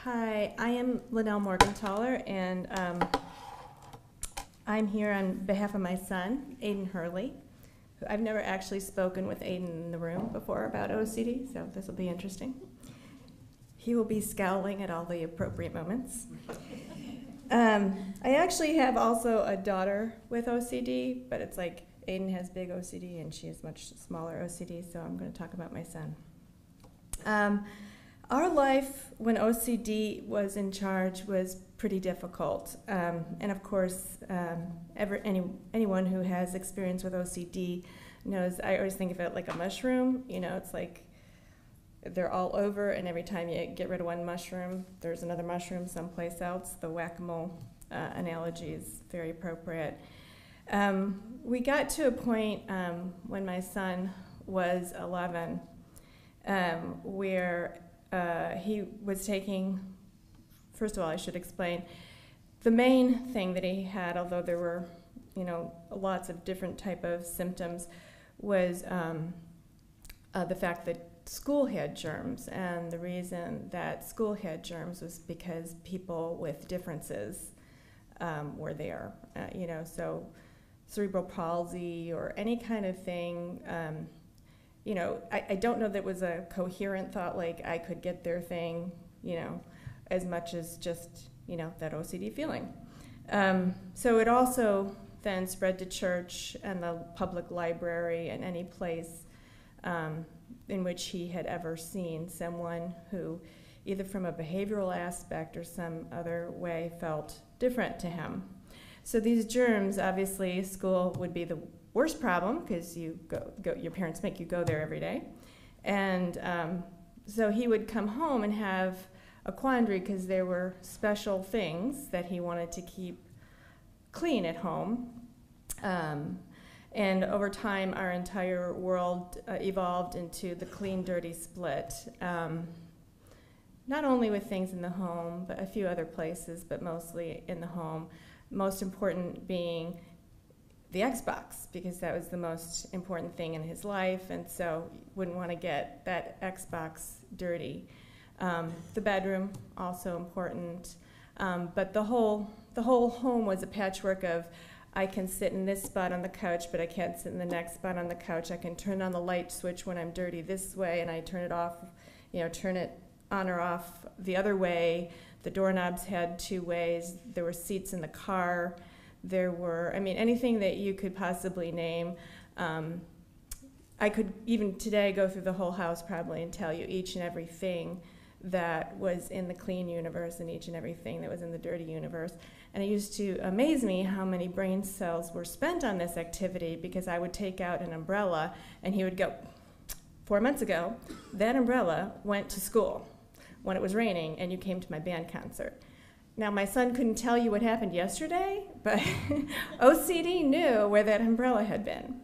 Hi, I am Linnell Morgenthaler, and I'm here on behalf of my son, Aiden Hurley. I've never actually spoken with Aiden in the room before about OCD, so this will be interesting. He will be scowling at all the appropriate moments. I actually have also a daughter with OCD, but it's like Aiden has big OCD and she has much smaller OCD, so I'm going to talk about my son. Our life when OCD was in charge was pretty difficult, and of course, anyone who has experience with OCD knows. I always think of it like a mushroom. You know, it's like they're all over, and every time you get rid of one mushroom, there's another mushroom someplace else. The whack-a-mole analogy is very appropriate. We got to a point when my son was 11 where he was taking, first of all, I should explain, the main thing that he had, although there were, lots of different type of symptoms, was the fact that school had germs. And the reason that school had germs was because people with differences were there. So cerebral palsy or any kind of thing. I don't know that it was a coherent thought like I could get their thing, as much as just, that OCD feeling. So it also then spread to church and the public library and any place in which he had ever seen someone who, either from a behavioral aspect or some other way, felt different to him. So these germs, obviously, school would be the worst problem because you your parents make you go there every day. And so he would come home and have a quandary because there were special things that he wanted to keep clean at home. And over time, our entire world evolved into the clean-dirty split. Not only with things in the home, but a few other places, but mostly in the home. Most important being the Xbox, because that was the most important thing in his life, and so wouldn't want to get that Xbox dirty. The bedroom, also important, but the whole home was a patchwork of, I can sit in this spot on the couch, but I can't sit in the next spot on the couch. I can turn on the light switch when I'm dirty this way, and I turn it off, turn it on or off the other way. The doorknobs had two ways. There were seats in the car. There were, anything that you could possibly name. I could even today go through the whole house probably and tell you each and everything that was in the clean universe and each and everything that was in the dirty universe. And it used to amaze me how many brain cells were spent on this activity, because I would take out an umbrella and he would go, 4 months ago, that umbrella went to school when it was raining and you came to my band concert. Now, my son couldn't tell you what happened yesterday, but OCD knew where that umbrella had been.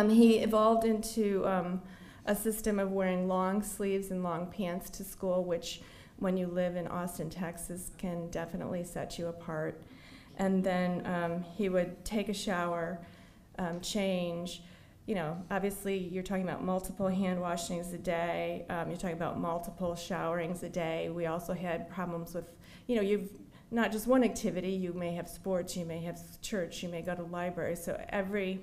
He evolved into a system of wearing long sleeves and long pants to school, which, when you live in Austin, Texas, can definitely set you apart. And then he would take a shower, change. Obviously, you're talking about multiple hand washings a day. You're talking about multiple showerings a day. We also had problems with, you've not just one activity. You may have sports, you may have church, you may go to library. So every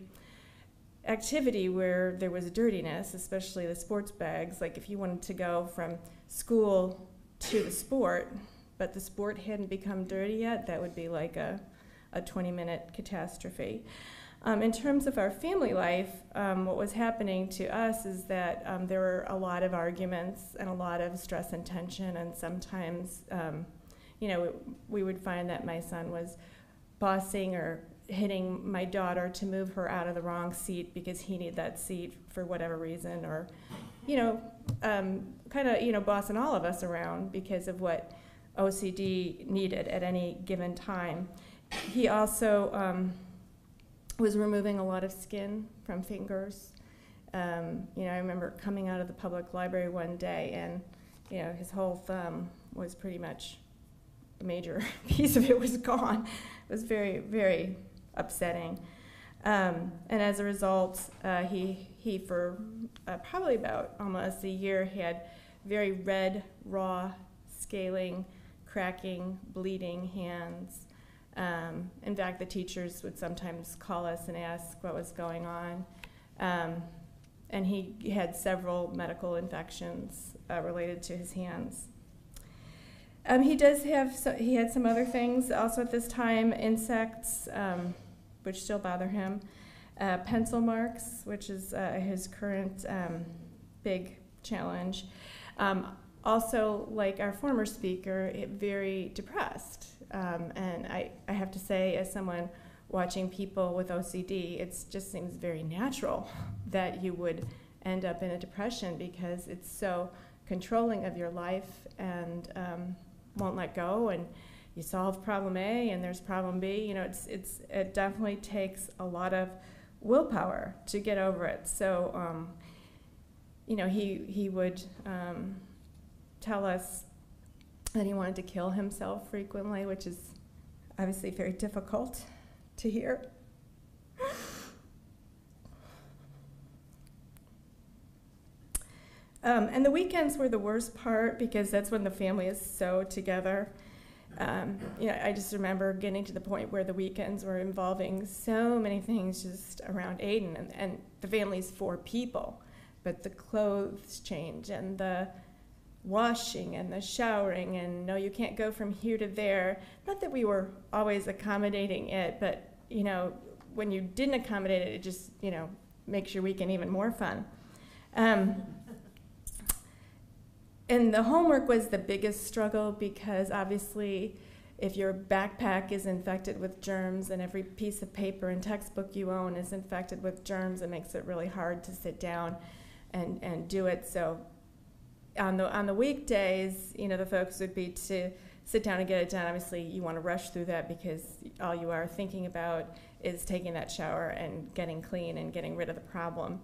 activity where there was dirtiness, especially the sports bags, like if you wanted to go from school to the sport, but the sport hadn't become dirty yet, that would be like a 20-minute catastrophe. In terms of our family life, what was happening to us is that there were a lot of arguments and a lot of stress and tension, and sometimes, we would find that my son was bossing or hitting my daughter to move her out of the wrong seat because he needed that seat for whatever reason, or, bossing all of us around because of what OCD needed at any given time. He also was removing a lot of skin from fingers. I remember coming out of the public library one day and, his whole thumb was pretty much, a major piece of it was gone. It was very, very upsetting. And as a result, he for probably about almost a year had very red, raw scaling, cracking, bleeding hands. In fact, the teachers would sometimes call us and ask what was going on. And he had several medical infections related to his hands. He had some other things also at this time, insects, which still bother him, pencil marks, which is his current big challenge. Also, like our former speaker, very depressed. And I have to say, as someone watching people with OCD, it just seems very natural that you would end up in a depression because it's so controlling of your life and won't let go, and you solve problem A and there's problem B. You know, it definitely takes a lot of willpower to get over it. So, you know, he would tell us that he wanted to kill himself frequently, which is obviously very difficult to hear. And the weekends were the worst part because that's when the family is so together. You know, I just remember getting to the point where the weekends were involving so many things just around Aiden, and the family's 4 people, but the clothes change and the washing and the showering, and no, you can't go from here to there. Not that we were always accommodating it, but you know, when you didn't accommodate it, it just, you know, makes your weekend even more fun. And the homework was the biggest struggle because obviously if your backpack is infected with germs and every piece of paper and textbook you own is infected with germs, it makes it really hard to sit down and do it. So on the weekdays, you know, the focus would be to sit down and get it done. Obviously, you want to rush through that because all you are thinking about is taking that shower and getting clean and getting rid of the problem.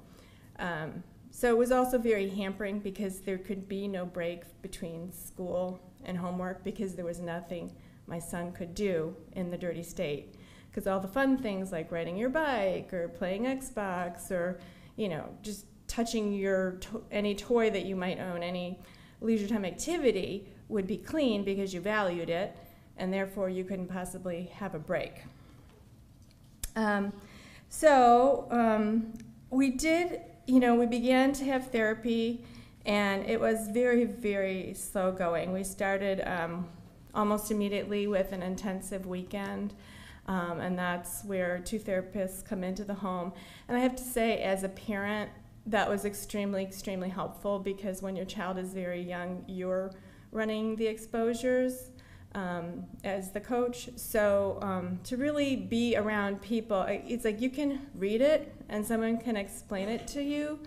So it was also very hampering because there could be no break between school and homework because there was nothing my son could do in the dirty state. Because all the fun things like riding your bike or playing Xbox or, you know, just touching any toy that you might own, any leisure time activity would be clean because you valued it, and therefore you couldn't possibly have a break. We did, you know, we began to have therapy, and it was very, very slow going. We started almost immediately with an intensive weekend, and that's where 2 therapists come into the home. And I have to say, as a parent, that was extremely, extremely helpful because when your child is very young, you're running the exposures as the coach. So to really be around people, it's like you can read it and someone can explain it to you,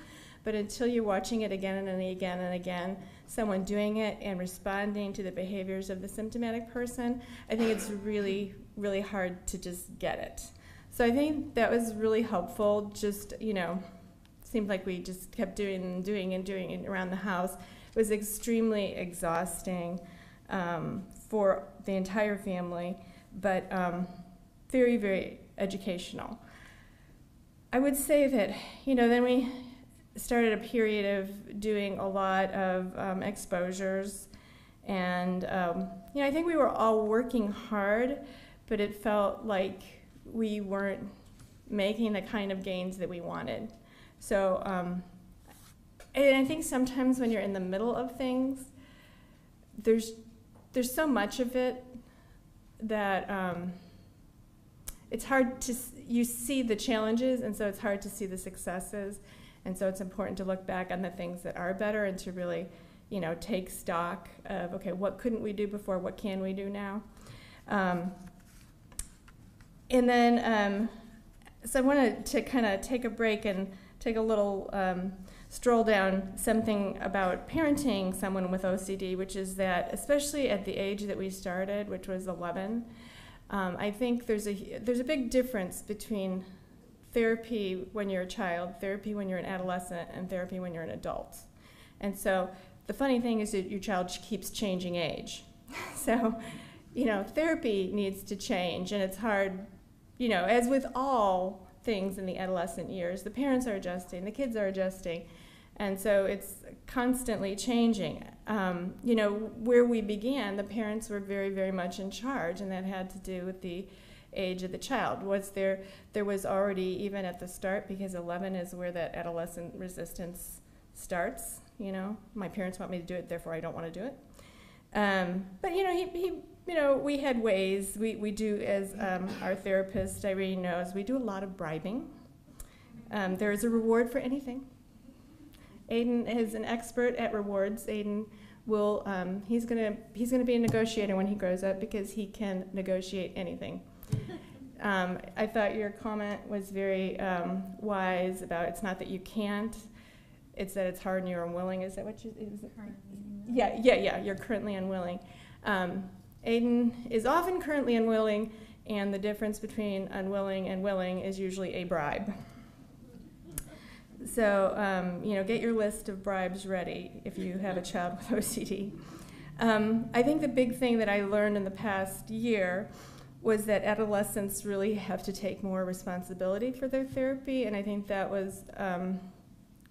but until you're watching it again and again and again, someone doing it and responding to the behaviors of the symptomatic person, I think it's really, really hard to just get it. So I think that was really helpful. Just, you know, seemed like we just kept doing it around the house. It was extremely exhausting for the entire family, but very, very educational. I would say that, you know, then we started a period of doing a lot of exposures, and you know, I think we were all working hard, but it felt like we weren't making the kind of gains that we wanted. So, and I think sometimes when you're in the middle of things, there's so much of it that it's hard to, you see the challenges, and so it's hard to see the successes, and so it's important to look back on the things that are better and to really, you know, take stock of, okay, what couldn't we do before, what can we do now? And then, so I wanted to kind of take a break and take a little stroll down something about parenting someone with OCD, which is that, especially at the age that we started, which was 11, I think there's a big difference between therapy when you're a child, therapy when you're an adolescent, and therapy when you're an adult. And so the funny thing is that your child keeps changing age. So, you know, therapy needs to change, and it's hard, you know, as with all things in the adolescent years, the parents are adjusting, the kids are adjusting, And so it's constantly changing. You know, where we began, the parents were very, very much in charge, and that had to do with the age of the child. There was already, even at the start, because 11 is where that adolescent resistance starts, you know, my parents want me to do it, therefore I don't want to do it. But you know, you know, we had ways, we do, as our therapist Irene knows, we do a lot of bribing. There is a reward for anything. Aiden is an expert at rewards. Aiden will, he's gonna be a negotiator when he grows up because he can negotiate anything. I thought your comment was very wise about it's not that you can't, it's that it's hard and you're unwilling. Is that what you, is it? Yeah, you're currently unwilling. Aiden is often currently unwilling, and the difference between unwilling and willing is usually a bribe. So, you know, get your list of bribes ready if you have a child with OCD. I think the big thing that I learned in the past year was that adolescents really have to take more responsibility for their therapy, and I think that was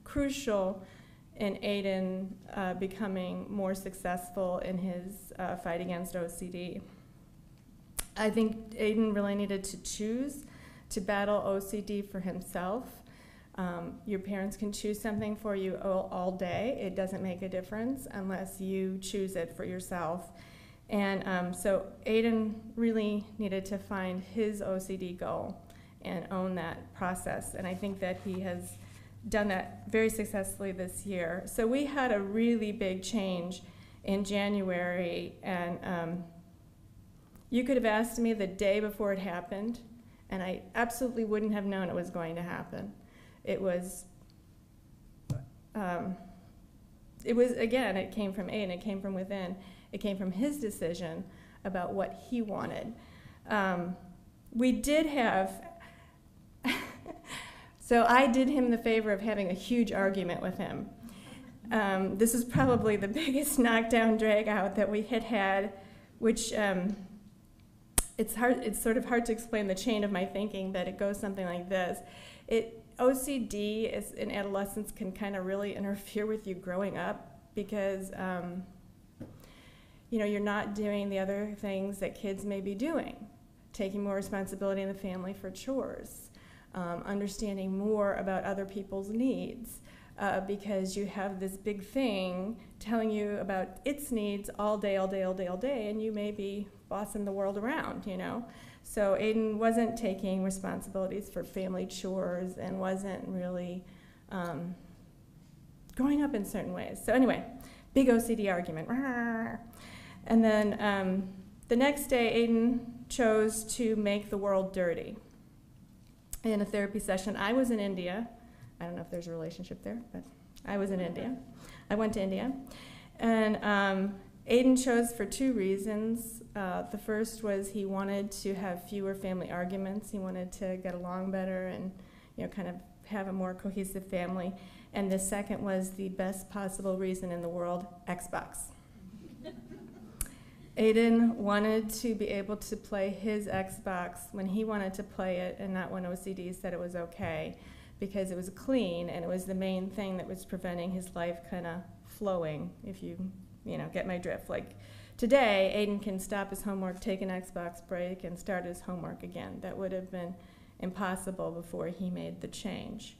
crucial in Aiden becoming more successful in his fight against OCD. I think Aiden really needed to choose to battle OCD for himself. Your parents can choose something for you all day. It doesn't make a difference unless you choose it for yourself. And so Aiden really needed to find his OCD goal and own that process. And I think that he has done that very successfully this year. So we had a really big change in January, and you could have asked me the day before it happened, and I absolutely wouldn't have known it was going to happen. It was, again, it came from Aiden, it came from within. It came from his decision about what he wanted. We did have, so I did him the favor of having a huge argument with him. This is probably the biggest knockdown drag out that we had, which it's sort of hard to explain the chain of my thinking, but it goes something like this. OCD in adolescence can kind of really interfere with you growing up because you know, you're not doing the other things that kids may be doing, taking more responsibility in the family for chores, understanding more about other people's needs, because you have this big thing telling you about its needs all day, and you may be bossing the world around, you know. So Aiden wasn't taking responsibilities for family chores and wasn't really growing up in certain ways. So anyway, big OCD argument. And then the next day, Aiden chose to make the world dirty in a therapy session. I was in India. I don't know if there's a relationship there, but I was in India. I went to India. And Aiden chose for two reasons. The first was he wanted to have fewer family arguments. He wanted to get along better and, you know, kind of have a more cohesive family. And the second was the best possible reason in the world, Xbox. Aiden wanted to be able to play his Xbox when he wanted to play it and not when OCD said it was okay, because it was clean and it was the main thing that was preventing his life kind of flowing, if you know, get my drift. Like today, Aiden can stop his homework, take an Xbox break, and start his homework again. That would have been impossible before he made the change.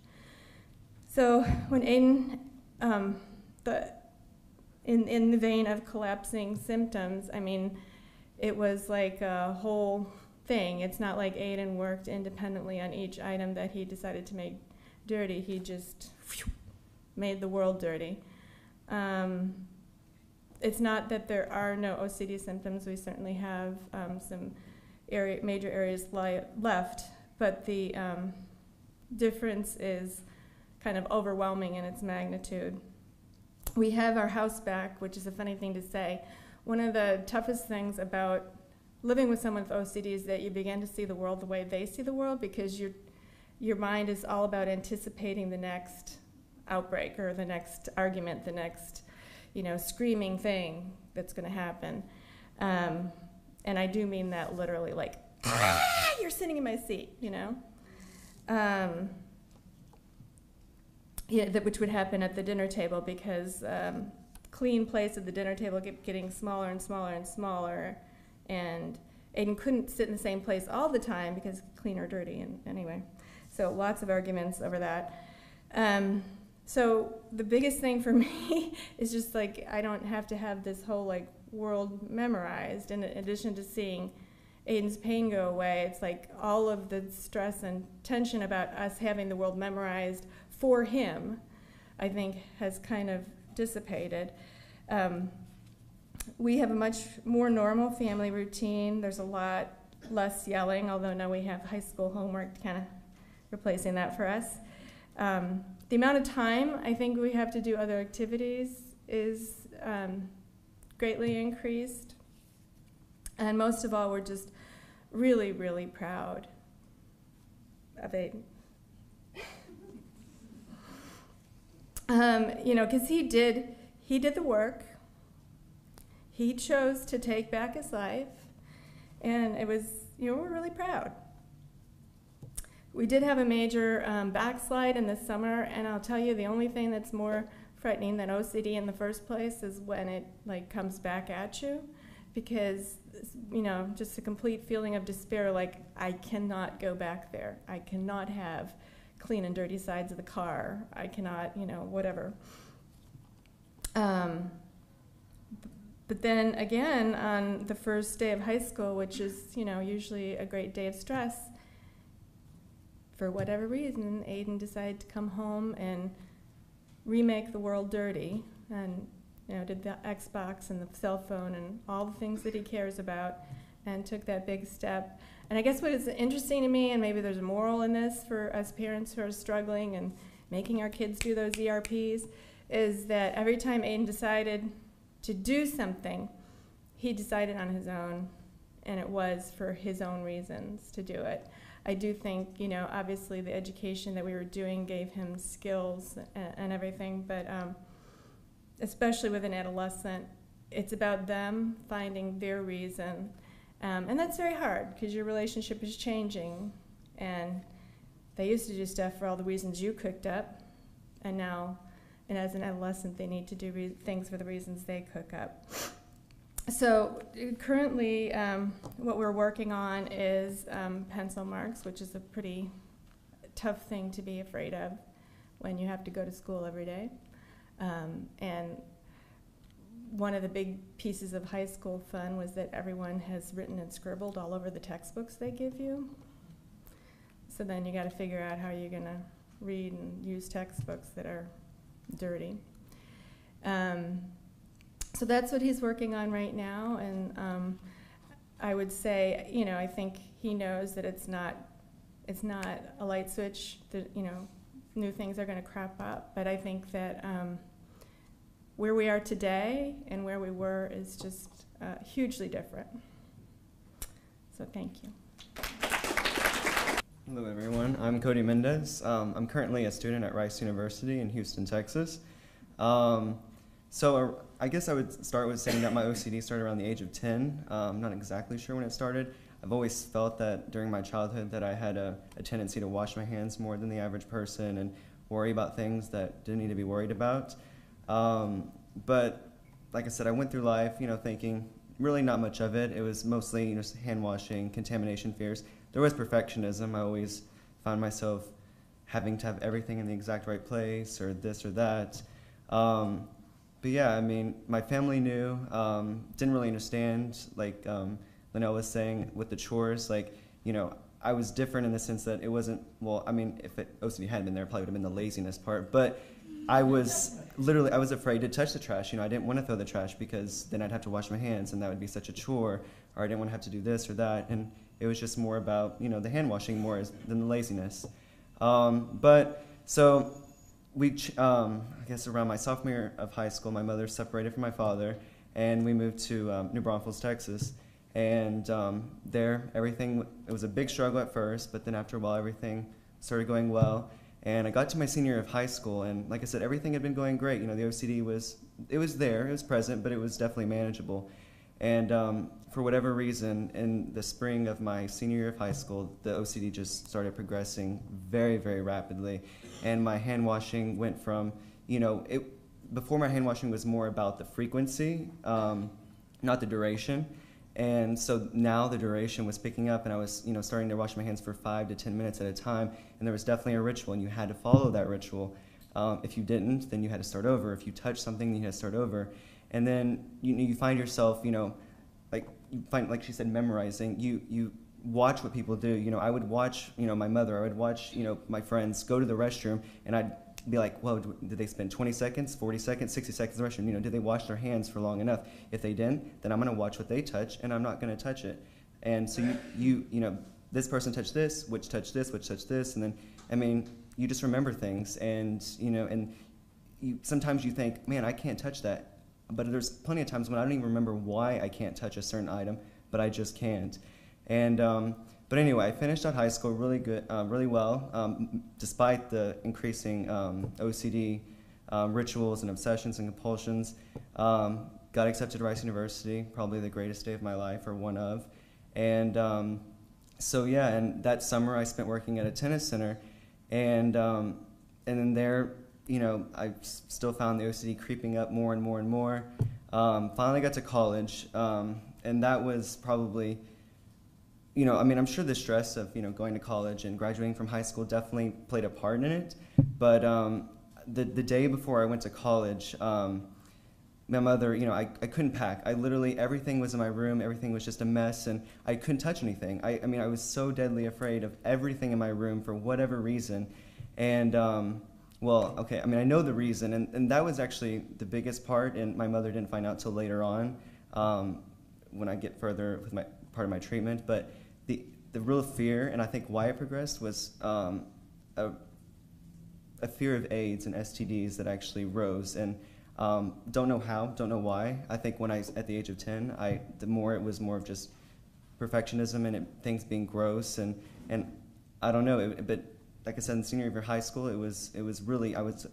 So when Aiden, in the vein of collapsing symptoms, I mean, it was like a whole thing. It's not like Aiden worked independently on each item that he decided to make dirty. He just made the world dirty. It's not that there are no OCD symptoms. We certainly have some major areas left, but the difference is kind of overwhelming in its magnitude. We have our house back, which is a funny thing to say. One of the toughest things about living with someone with OCD is that you begin to see the world the way they see the world, because your mind is all about anticipating the next outbreak or the next argument, the next, you know, screaming thing that's going to happen. And I do mean that literally, like, you're sitting in my seat, you know. yeah, which would happen at the dinner table because clean plates at the dinner table kept getting smaller and smaller and smaller, and Aiden couldn't sit in the same place all the time because clean or dirty, and anyway. So lots of arguments over that. So the biggest thing for me is just like I don't have to have this whole like world memorized. In addition to seeing Aiden's pain go away, it's like all of the stress and tension about us having the world memorized for him, I think, has kind of dissipated. We have a much more normal family routine. There's a lot less yelling, although now we have high school homework kind of replacing that for us. The amount of time I think we have to do other activities is greatly increased. And most of all, we're just really, really proud of Aiden. You know, because he did the work. He chose to take back his life, and it was, you know, we're really proud. We did have a major backslide in the summer, and I'll tell you, the only thing that's more frightening than OCD in the first place is when it like comes back at you, because, you know, just a complete feeling of despair, like I cannot go back there. I cannot have clean and dirty sides of the car. I cannot, you know, whatever. But then again, on the first day of high school, which is, you know, usually a great day of stress, for whatever reason, Aiden decided to come home and remake the world dirty, and, you know, did the Xbox and the cell phone and all the things that he cares about, and took that big step. And I guess what is interesting to me, and maybe there's a moral in this for us parents who are struggling and making our kids do those ERPs, is that every time Aiden decided to do something, he decided on his own, and it was for his own reasons to do it. I do think, you know, obviously the education that we were doing gave him skills and everything, but especially with an adolescent, it's about them finding their reason. And that's very hard because your relationship is changing, and they used to do stuff for all the reasons you cooked up, and now, and as an adolescent, they need to do things for the reasons they cook up. So currently, what we're working on is pencil marks, which is a pretty tough thing to be afraid of when you have to go to school every day. And one of the big pieces of high school fun was that everyone has written and scribbled all over the textbooks they give you. So then you got to figure out how you're going to read and use textbooks that are dirty. So that's what he's working on right now, and I would say, you know, I think he knows that it's not a light switch, that, you know, new things are going to crop up, but I think that where we are today and where we were is just hugely different. So thank you. Hello everyone, I'm Cody Mendez. I'm currently a student at Rice University in Houston, Texas. So I guess I would start with saying that my OCD started around the age of 10. I'm not exactly sure when it started. I've always felt that during my childhood that I had a tendency to wash my hands more than the average person and worry about things that didn't need to be worried about. But like I said, I went through life, you know, thinking really not much of it. It was mostly, you know, hand washing, contamination fears. There was perfectionism. I always found myself having to have everything in the exact right place or this or that. But yeah, I mean, my family knew, didn't really understand, like Linnell was saying with the chores, like, you know, I was different in the sense that it wasn't, well, I mean, if OCD hadn't been there, it probably would have been the laziness part, but I was afraid to touch the trash. You know, I didn't want to throw the trash because then I'd have to wash my hands and that would be such a chore, or I didn't want to have to do this or that, and it was just more about, you know, the hand washing more than the laziness. But so I guess around my sophomore year of high school, my mother separated from my father, and we moved to New Braunfels, Texas. And there, everything, it was a big struggle at first, but then after a while, everything started going well. And I got to my senior year of high school, and like I said, everything had been going great. You know, the OCD was there, it was present, but it was definitely manageable. And for whatever reason, in the spring of my senior year of high school, the OCD just started progressing very, very rapidly. And my hand washing went from, before my hand washing was more about the frequency, not the duration. And so now the duration was picking up, and I was, starting to wash my hands for 5 to 10 minutes at a time. And there was definitely a ritual, and you had to follow that ritual. If you didn't, then you had to start over. If you touched something, then you had to start over. And then you find yourself, like she said, memorizing. You watch what people do. I would watch, my mother. I would watch, my friends go to the restroom, and I'd be like, well, did they spend 20 seconds, 40 seconds, 60 seconds in the restroom? Did they wash their hands for long enough? If they didn't, then I'm going to watch what they touch, and I'm not going to touch it. And so this person touched this, which touched this, which touched this, and then, you just remember things, and, sometimes you think, man, I can't touch that. But there's plenty of times when I don't even remember why I can't touch a certain item, but I just can't. And but anyway, I finished out high school really good, really well, despite the increasing OCD rituals and obsessions and compulsions. Got accepted to Rice University, probably the greatest day of my life, or one of. And so yeah, and that summer I spent working at a tennis center, and then there, I still found the OCD creeping up more and more and more. Finally got to college, and that was probably, I'm sure the stress of, going to college and graduating from high school definitely played a part in it. But the day before I went to college, my mother, I couldn't pack. I literally, everything was in my room, everything was just a mess, and I couldn't touch anything. I was so deadly afraid of everything in my room for whatever reason. And, well, okay, I know the reason, and that was actually the biggest part, and my mother didn't find out till later on, when I get further with part of my treatment. But the real fear, and I think why it progressed, was a fear of AIDS and STDs that actually rose. And don't know how, don't know why. I think when at the age of 10, the more it was more of just perfectionism and things being gross, and I don't know, but like I said, in senior year of high school, it was really, I was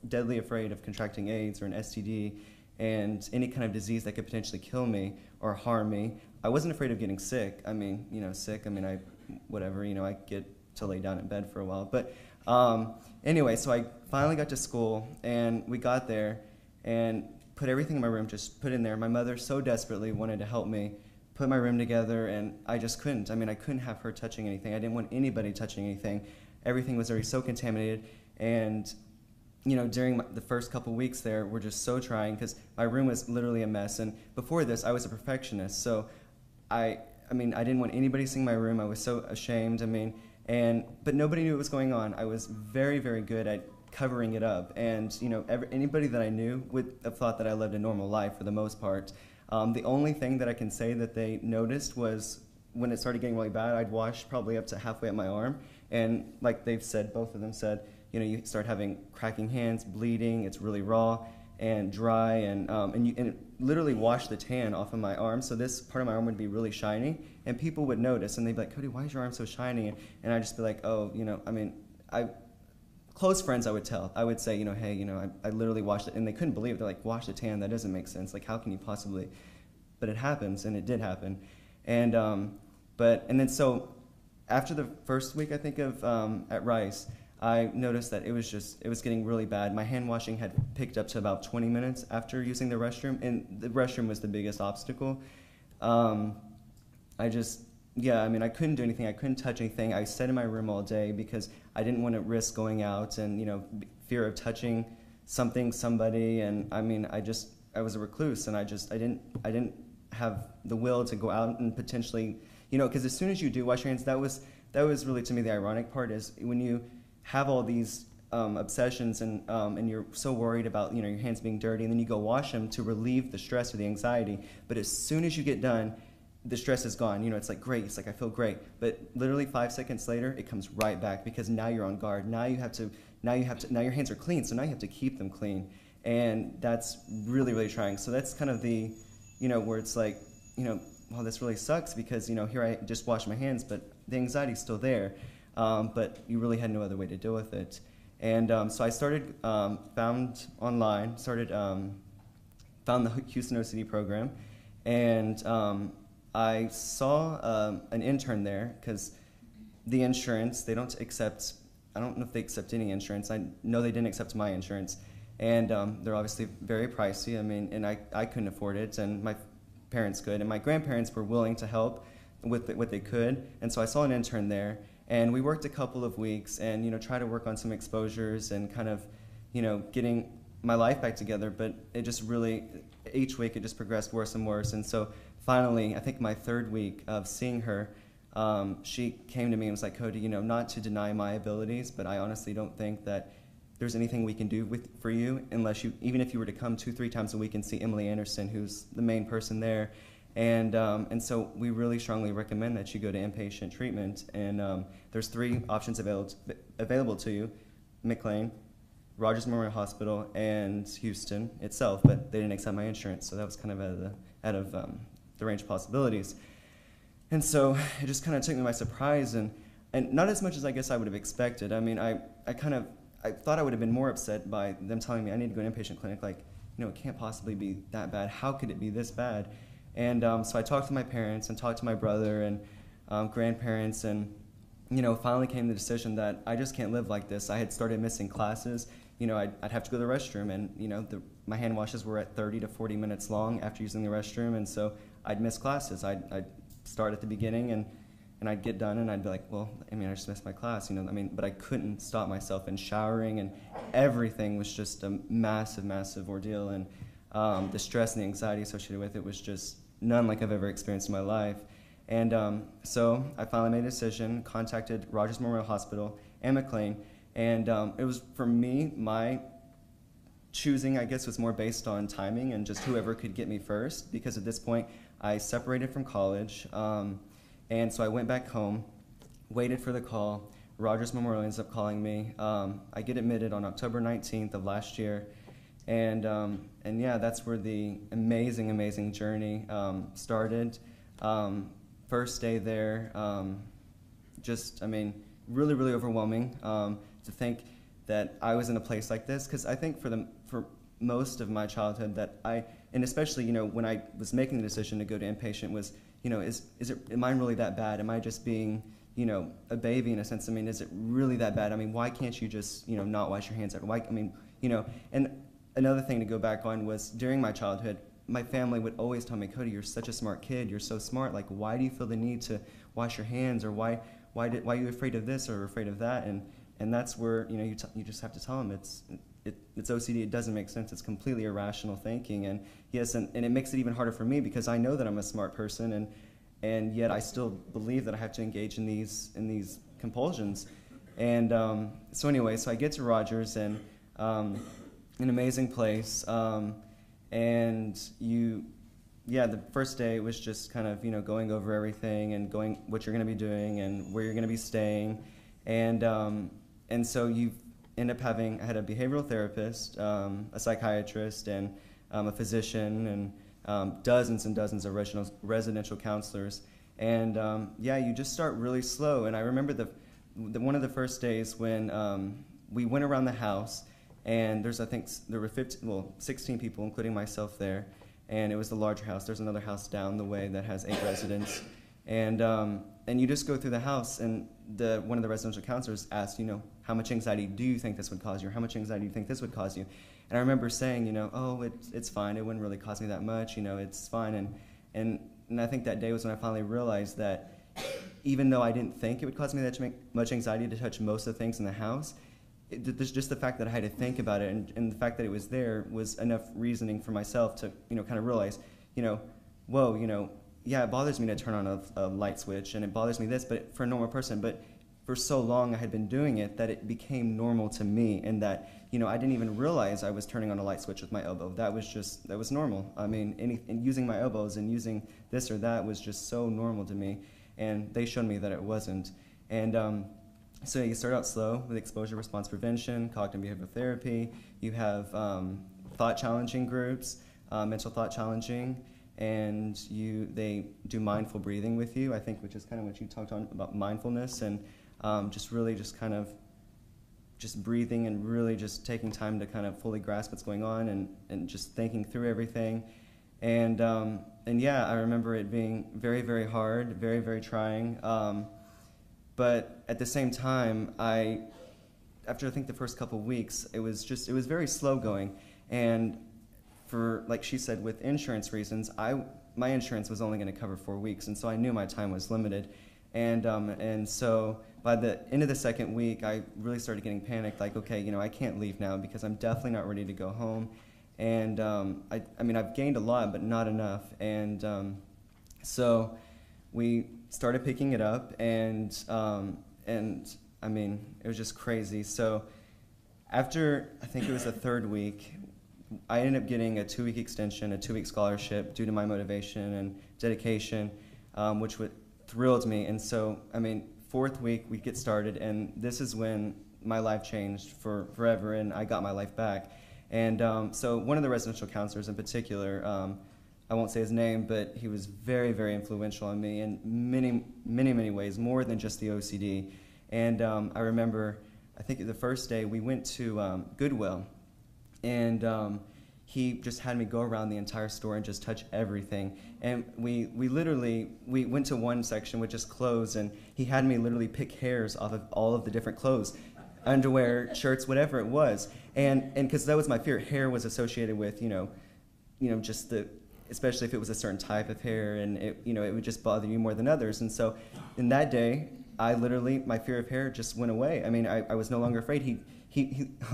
deadly afraid of contracting AIDS or an STD and any kind of disease that could potentially kill me or harm me. I wasn't afraid of getting sick. Sick, whatever, I get to lay down in bed for a while. But anyway, so I finally got to school, and we got there and put everything in my room, just put in there. My mother so desperately wanted to help me put my room together, and I just couldn't. I couldn't have her touching anything. I didn't want anybody touching anything. Everything was already so contaminated, and during the first couple weeks there were just so trying, because my room was literally a mess. And before this, I was a perfectionist, so I didn't want anybody seeing my room. I was so ashamed. But nobody knew what was going on. I was very, very good at covering it up, and anybody that I knew would have thought that I lived a normal life for the most part. The only thing that I can say that they noticed was when it started getting really bad, I'd wash probably up to halfway up my arm, and like they've said, both of them said, you start having cracking hands, bleeding, it's really raw and dry, and it literally washed the tan off of my arm, so this part of my arm would be really shiny, and people would notice, and they'd be like, Cody, why is your arm so shiny? And I'd just be like, oh, close friends I would tell. I would say, hey, I literally washed it, and they couldn't believe it. They're like, wash the tan? That doesn't make sense. Like, how can you possibly? But it happens, and it did happen. And then so after the first week, I think, of at Rice, I noticed that it was getting really bad. My hand washing had picked up to about 20 minutes after using the restroom, and the restroom was the biggest obstacle. I couldn't do anything. I couldn't touch anything. I sat in my room all day because I didn't want to risk going out and, fear of touching somebody. And I was a recluse, and I didn't have the will to go out and potentially, because as soon as you do wash your hands, that was really, to me, the ironic part is when you have all these obsessions and you're so worried about, your hands being dirty, and then you go wash them to relieve the stress or the anxiety. But as soon as you get done, the stress is gone. It's like, great. It's like, I feel great. But literally 5 seconds later, it comes right back, because now you're on guard. Now your hands are clean, so now you have to keep them clean. And that's really, really trying. So that's kind of the, where it's like, well, this really sucks, because, here I just washed my hands, but the anxiety's still there. But you really had no other way to deal with it. And so I started, found the Houston OCD program. And I saw an intern there because the insurance, they don't accept, I don't know if they accept any insurance. I know they didn't accept my insurance. And they're obviously very pricey. I mean, and I couldn't afford it, and my parents could. And my grandparents were willing to help with what they could. And so I saw an intern there, and we worked a couple of weeks and, tried to work on some exposures and kind of, getting my life back together. But it just really, each week it just progressed worse and worse. And so finally, I think my third week of seeing her, she came to me and was like, Cody, not to deny my abilities, but I honestly don't think that there's anything we can do for you unless even if you were to come 2-3 times a week and see Emily Anderson, who's the main person there. And so we really strongly recommend that you go to inpatient treatment. And there's 3 options available to you: McLean, Rogers Memorial Hospital, and Houston itself, but they didn't accept my insurance, so that was kind of out of the range of possibilities. And so it just kind of took me by surprise, and not as much as I guess I would have expected. I mean, I thought I would have been more upset by them telling me I need to go to an inpatient clinic. Like, it can't possibly be that bad. How could it be this bad? And so I talked to my parents and talked to my brother and grandparents, and finally came to the decision that I just can't live like this. I had started missing classes. I'd have to go to the restroom, and my hand washes were at 30 to 40 minutes long after using the restroom, and so I'd miss classes. I'd start at the beginning, and I'd get done, and I'd be like, well, I just missed my class, but I couldn't stop myself, and showering and everything was just a massive, massive ordeal, and the stress and the anxiety associated with it was just none like I've ever experienced in my life. And so I finally made a decision, contacted Rogers Memorial Hospital and McLean, and it was, for me, my choosing, I guess, was more based on timing and just whoever could get me first, because at this point I separated from college. And so I went back home, waited for the call. Rogers Memorial ends up calling me. I get admitted on October 19th of last year. And yeah, that's where the amazing, amazing journey started. First day there, really, really overwhelming to think that I was in a place like this. Because I think for most of my childhood that and especially, when I was making the decision to go to inpatient was, am I really that bad? Am I just being, a baby in a sense? Is it really that bad? Why can't you just, not wash your hands? And another thing to go back on was during my childhood, my family would always tell me, Cody, you're such a smart kid. You're so smart. Like, why do you feel the need to wash your hands? Or why are you afraid of this or afraid of that? And that's where, you just have to tell them it's OCD. It doesn't make sense. It's completely irrational thinking. And yes, and it makes it even harder for me because I know that I'm a smart person, and yet I still believe that I have to engage in these compulsions. And so anyway, so I get to Rogers, and an amazing place. And the first day was just kind of, going over everything and what you're going to be doing and where you're going to be staying. And so you end up I had a behavioral therapist, a psychiatrist, and a physician, and dozens and dozens of residential counselors. And you just start really slow. And I remember one of the first days when we went around the house, and I think there were 16 people, including myself there, and it was the larger house. There's another house down the way that has 8 residents, and you just go through the house, and one of the residential counselors asked, how much anxiety do you think this would cause you, or how much anxiety do you think this would cause you? And I remember saying, oh, it's fine. It wouldn't really cause me that much. It's fine. And I think that day was when I finally realized that even though I didn't think it would cause me that much anxiety to touch most of the things in the house, just the fact that I had to think about it, and the fact that it was there was enough reasoning for myself to, kind of realize, whoa, yeah, it bothers me to turn on a light switch, and it bothers me this, but for a normal person, but for so long I had been doing it that it became normal to me, and that, I didn't even realize I was turning on a light switch with my elbow. That was normal. Using my elbows and using this or that was just so normal to me, and they showed me that it wasn't. And so you start out slow with exposure response prevention, cognitive behavioral therapy. You have thought challenging groups, mental thought challenging, and they do mindful breathing with you, I think, which is kind of what you talked on about mindfulness, and just really just kind of just breathing and really just taking time to kind of fully grasp what's going on, and just thinking through everything. And and yeah, I remember it being very, very hard, very, very trying. But at the same time, after I think the first couple of weeks, it was very slow going. And for, like she said, with insurance reasons, my insurance was only going to cover 4 weeks, and so I knew my time was limited. And so by the end of the second week, I really started getting panicked, like, okay, I can't leave now because I'm definitely not ready to go home. And I mean, I've gained a lot, but not enough. And so we started picking it up, and I mean, it was just crazy. So after, I think it was the third week, I ended up getting a 2-week extension, a 2-week scholarship due to my motivation and dedication, which thrilled me. And so, I mean, 4th week we get started, and this is when my life changed forever, and I got my life back. And so one of the residential counselors in particular, I won't say his name, but he was very, very influential on me in many, many, many ways, more than just the OCD. And I remember, I think the first day we went to Goodwill, and he just had me go around the entire store and just touch everything. And we went to one section which is clothes, and he had me literally pick hairs off of all of the different clothes, underwear, shirts, whatever it was. And because that was my fear, hair was associated with, just especially if it was a certain type of hair, and it would just bother you more than others. And so in that day, my fear of hair just went away. I mean, I was no longer afraid.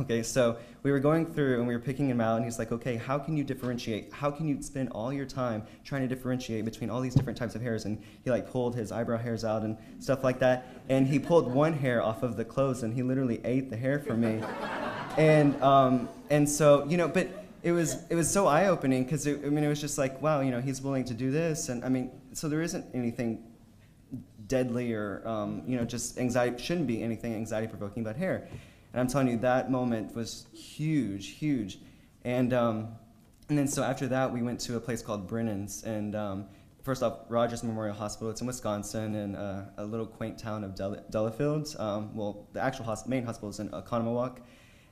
Okay, so we were going through and we were picking him out, and he's like, okay, how can you differentiate? How can you spend all your time trying to differentiate between all these different types of hairs? And he like pulled his eyebrow hairs out and stuff like that. And he pulled one hair off of the clothes, and he literally ate the hair from me. And so, but it was so eye-opening, because it was just like, wow, he's willing to do this. And I mean, so there isn't anything deadly or just anxiety, shouldn't be anything anxiety-provoking about hair. And I'm telling you, that moment was huge, huge. And then so after that, we went to a place called Brennan's. And first off, Rogers Memorial Hospital. It's in Wisconsin, in a little quaint town of Delafield. Well, the actual main hospital is in Oconomowoc.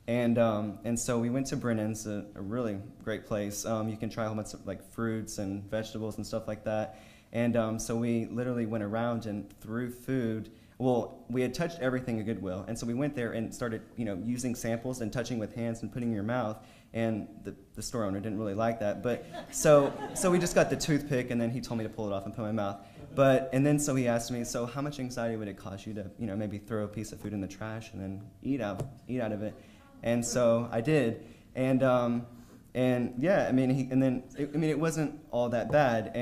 And so we went to Brennan's, a really great place. You can try a whole bunch of like fruits and vegetables and stuff like that. And so we literally went around and threw food. Well, we had touched everything at Goodwill, and so we went there and started, using samples and touching with hands and putting in your mouth. And the store owner didn't really like that, but so we just got the toothpick, and then he told me to pull it off and put it in my mouth. And then so he asked me, so how much anxiety would it cause you to, maybe throw a piece of food in the trash and then eat out of it? And so I did, and yeah, I mean, it wasn't all that bad,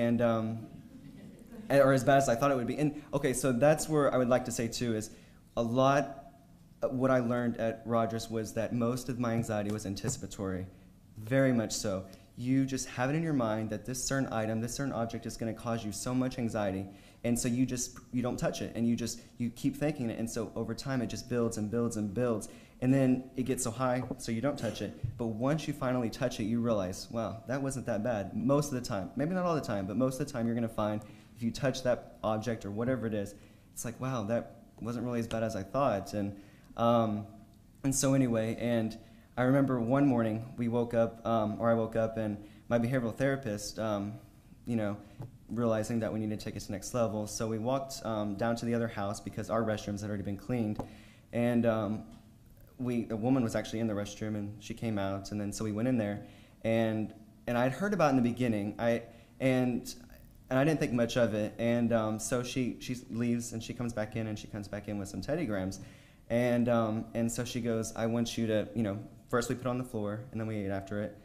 or as bad as I thought it would be. And okay, so that's where I would like to say too is what I learned at Rogers was that most of my anxiety was anticipatory, very much so. You just have it in your mind that this certain item, this certain object is going to cause you so much anxiety, and so you don't touch it, and you keep thinking it, and so over time it just builds and builds and builds, and then it gets so high, so you don't touch it. But once you finally touch it, you realize, wow, that wasn't that bad. Most of the time, maybe not all the time, but most of the time you're going to find if you touch that object or whatever it is, it's like, wow, that wasn't really as bad as I thought. And so anyway, and I remember one morning I woke up, and my behavioral therapist, realizing that we needed to take it to the next level, so we walked down to the other house because our restrooms had already been cleaned, and a woman was actually in the restroom, and she came out, and then so we went in there, and I'd heard about it in the beginning, and I didn't think much of it, and so she leaves, and she comes back in, with some Teddy Grahams, and so she goes, I want you to, first we put it on the floor, and then we ate after it,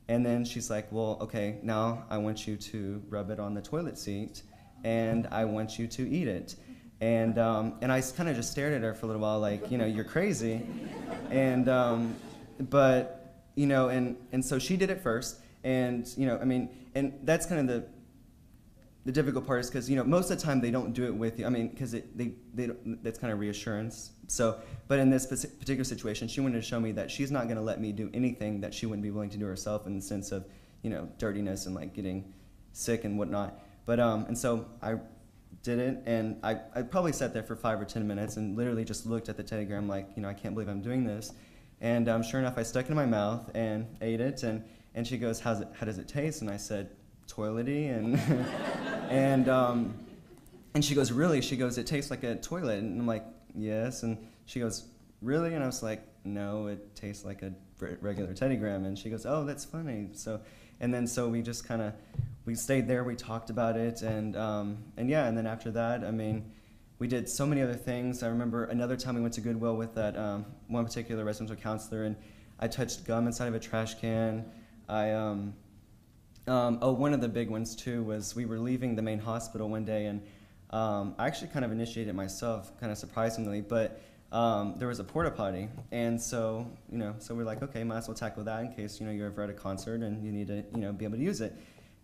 and then she's like, well, okay, now I want you to rub it on the toilet seat, and I want you to eat it, and I kind of just stared at her for a little while, like, you're crazy, and and so she did it first, and and that's kind of the difficult part is because most of the time they don't do it with you. Because that's kind of reassurance. So, but in this particular situation, she wanted to show me that she's not going to let me do anything that she wouldn't be willing to do herself in the sense of dirtiness and like getting sick and whatnot. But and so I did it, and I probably sat there for 5 or 10 minutes and literally just looked at the Teddy Graham like I can't believe I'm doing this. And sure enough, I stuck it in my mouth and ate it, and she goes, how does it taste? And I said, toilety, and and she goes, really? She goes, it tastes like a toilet. And I'm like, yes. And she goes, really? And I was like, no, it tastes like a regular Teddy Graham. And she goes, oh, that's funny. So we just kind of, we stayed there, we talked about it, and yeah, and then after that, I mean, we did so many other things. I remember another time we went to Goodwill with that one particular residential counselor, and I touched gum inside of a trash can. One of the big ones too was we were leaving the main hospital one day, and I actually kind of initiated it myself, kind of surprisingly, but there was a porta potty, and so we're like, okay, might as well tackle that in case you're ever at a concert and you need to be able to use it.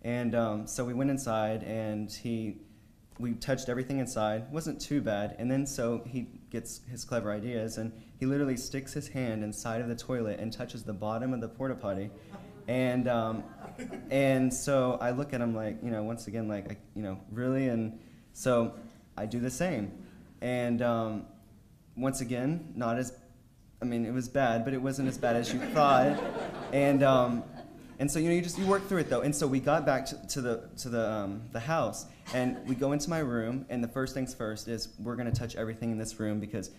And so we went inside, and we touched everything inside. It wasn't too bad, and then so he gets his clever ideas, and he literally sticks his hand inside of the toilet and touches the bottom of the porta potty, and so I look at him like, once again, like, really, and so I do the same, and once again, it was bad, but it wasn't as bad as you thought, and so you work through it though. And so we got back to the house, and we go into my room, and the first things first is we're gonna touch everything in this room because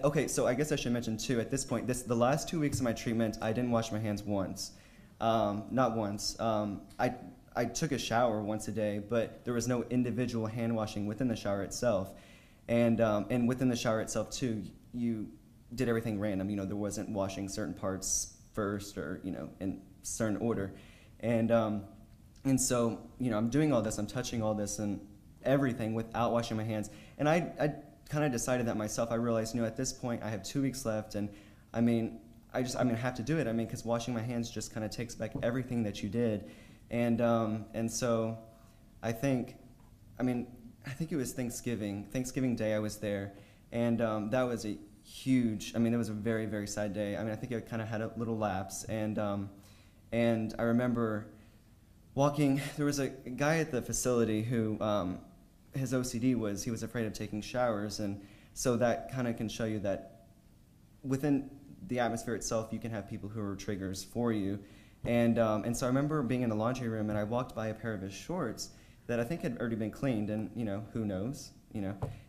okay. So I guess I should mention too, at this point, the last 2 weeks of my treatment, I didn't wash my hands once, not once. I took a shower once a day, but there was no individual hand washing within the shower itself, and within the shower itself too, you did everything random. There wasn't washing certain parts first or in certain order, and so I'm doing all this, I'm touching all this and everything without washing my hands, and I kind of decided that myself. I realized at this point I have 2 weeks left, and I have to do it. Because washing my hands just kind of takes back everything that you did, and so I think it was Thanksgiving Day. I was there, and that was a huge. It was a very, very sad day. I think I kind of had a little lapse, and I remember walking. There was a guy at the facility who his OCD was he was afraid of taking showers, and so that kind of can show you that within the atmosphere itself, you can have people who are triggers for you, and so I remember being in the laundry room, and I walked by a pair of his shorts that I think had already been cleaned, and who knows,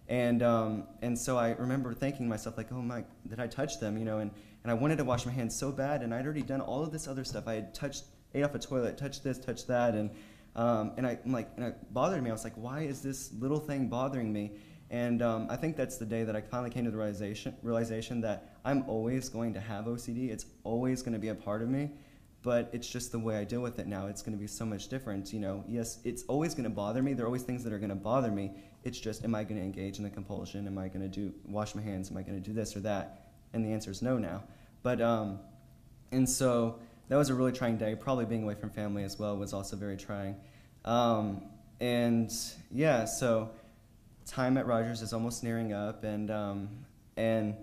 and so I remember thinking to myself like, oh my, did I touch them, and I wanted to wash my hands so bad, and I'd already done all of this other stuff. I had ate off a toilet, touched this, touched that, and it bothered me. I was like, why is this little thing bothering me? And I think that's the day that I finally came to the realization that I'm always going to have OCD. It's always going to be a part of me, but it's just the way I deal with it now. It's going to be so much different. Yes, it's always going to bother me. There are always things that are going to bother me. It's just, am I going to engage in the compulsion? Am I going to wash my hands? Am I going to do this or that? And the answer is no now. But, and so that was a really trying day. Probably being away from family as well was also very trying. And yeah, so time at Rogers is almost nearing up, and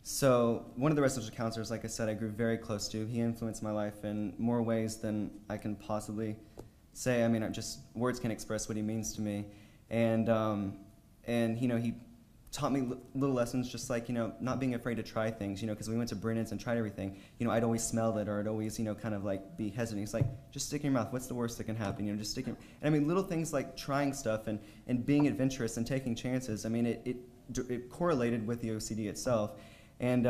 so one of the residential counselors, like I said, I grew very close to. He influenced my life in more ways than I can possibly say. Just words can't express what he means to me, and he taught me little lessons, just like not being afraid to try things, because we went to Brennan's and tried everything. I'd always smell it, or I'd always kind of like be hesitant. He's like, just stick in your mouth. What's the worst that can happen? Just stick in. And little things like trying stuff and being adventurous and taking chances. It correlated with the OCD itself. And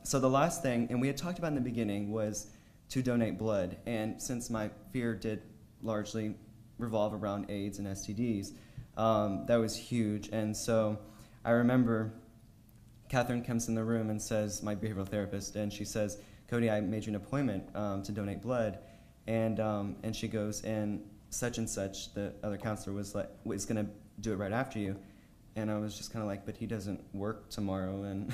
so the last thing, and we had talked about in the beginning, was to donate blood. And since my fear did largely revolve around AIDS and STDs, that was huge. And so I remember Catherine comes in the room and says, my behavioral therapist, and she says, Cody, I made you an appointment to donate blood. And she goes, and such, the other counselor was going to do it right after you. And I was just kind of like, but he doesn't work tomorrow. And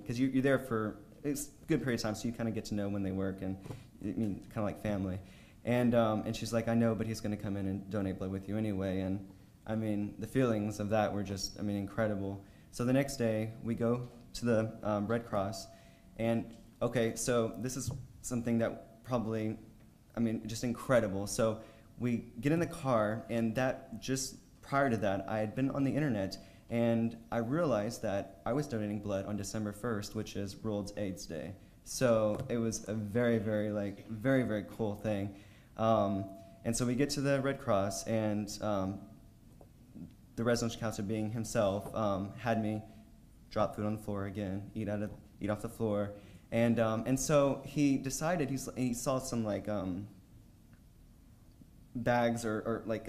because you're there for a good period of time, so you kind of get to know when they work, and kind of like family. And she's like, I know, but he's going to come in and donate blood with you anyway. And the feelings of that were just, incredible. So the next day, we go to the Red Cross, and okay, so this is something that probably, just incredible. So we get in the car, and that just prior to that, I had been on the internet, and I realized that I was donating blood on December 1st, which is World AIDS Day. So it was a very, very, very, very cool thing. And so we get to the Red Cross, and the residential counselor, being himself, had me drop food on the floor again, eat off the floor, and so he decided he saw some like bags or like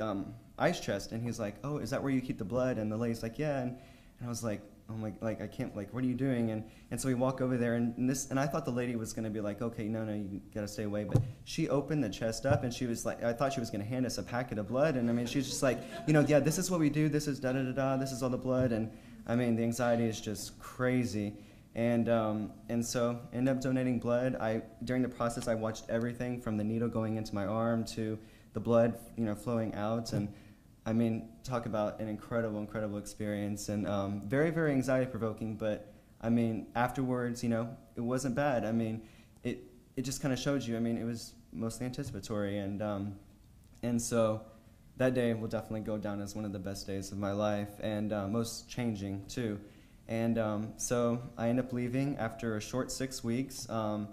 ice chest, and he's like, "Oh, is that where you keep the blood?" And the lady's like, "Yeah," and I was like, "Oh my, like I can't, like what are you doing?" And so we walk over there, and I thought the lady was gonna be like, "Okay, no, you gotta stay away," but she opened the chest up, and she was like, I thought she was gonna hand us a packet of blood, and I mean she's just like, yeah, this is what we do, this is da da da da, this is all the blood, and I mean the anxiety is just crazy. And so ended up donating blood. During the process I watched everything from the needle going into my arm to the blood, flowing out, and I mean, talk about an incredible experience, and very, very anxiety-provoking, but I mean, afterwards, it wasn't bad. I mean, it just kind of showed you, I mean, it was mostly anticipatory, and so that day will definitely go down as one of the best days of my life, and most changing, too. And so I ended up leaving after a short 6 weeks, and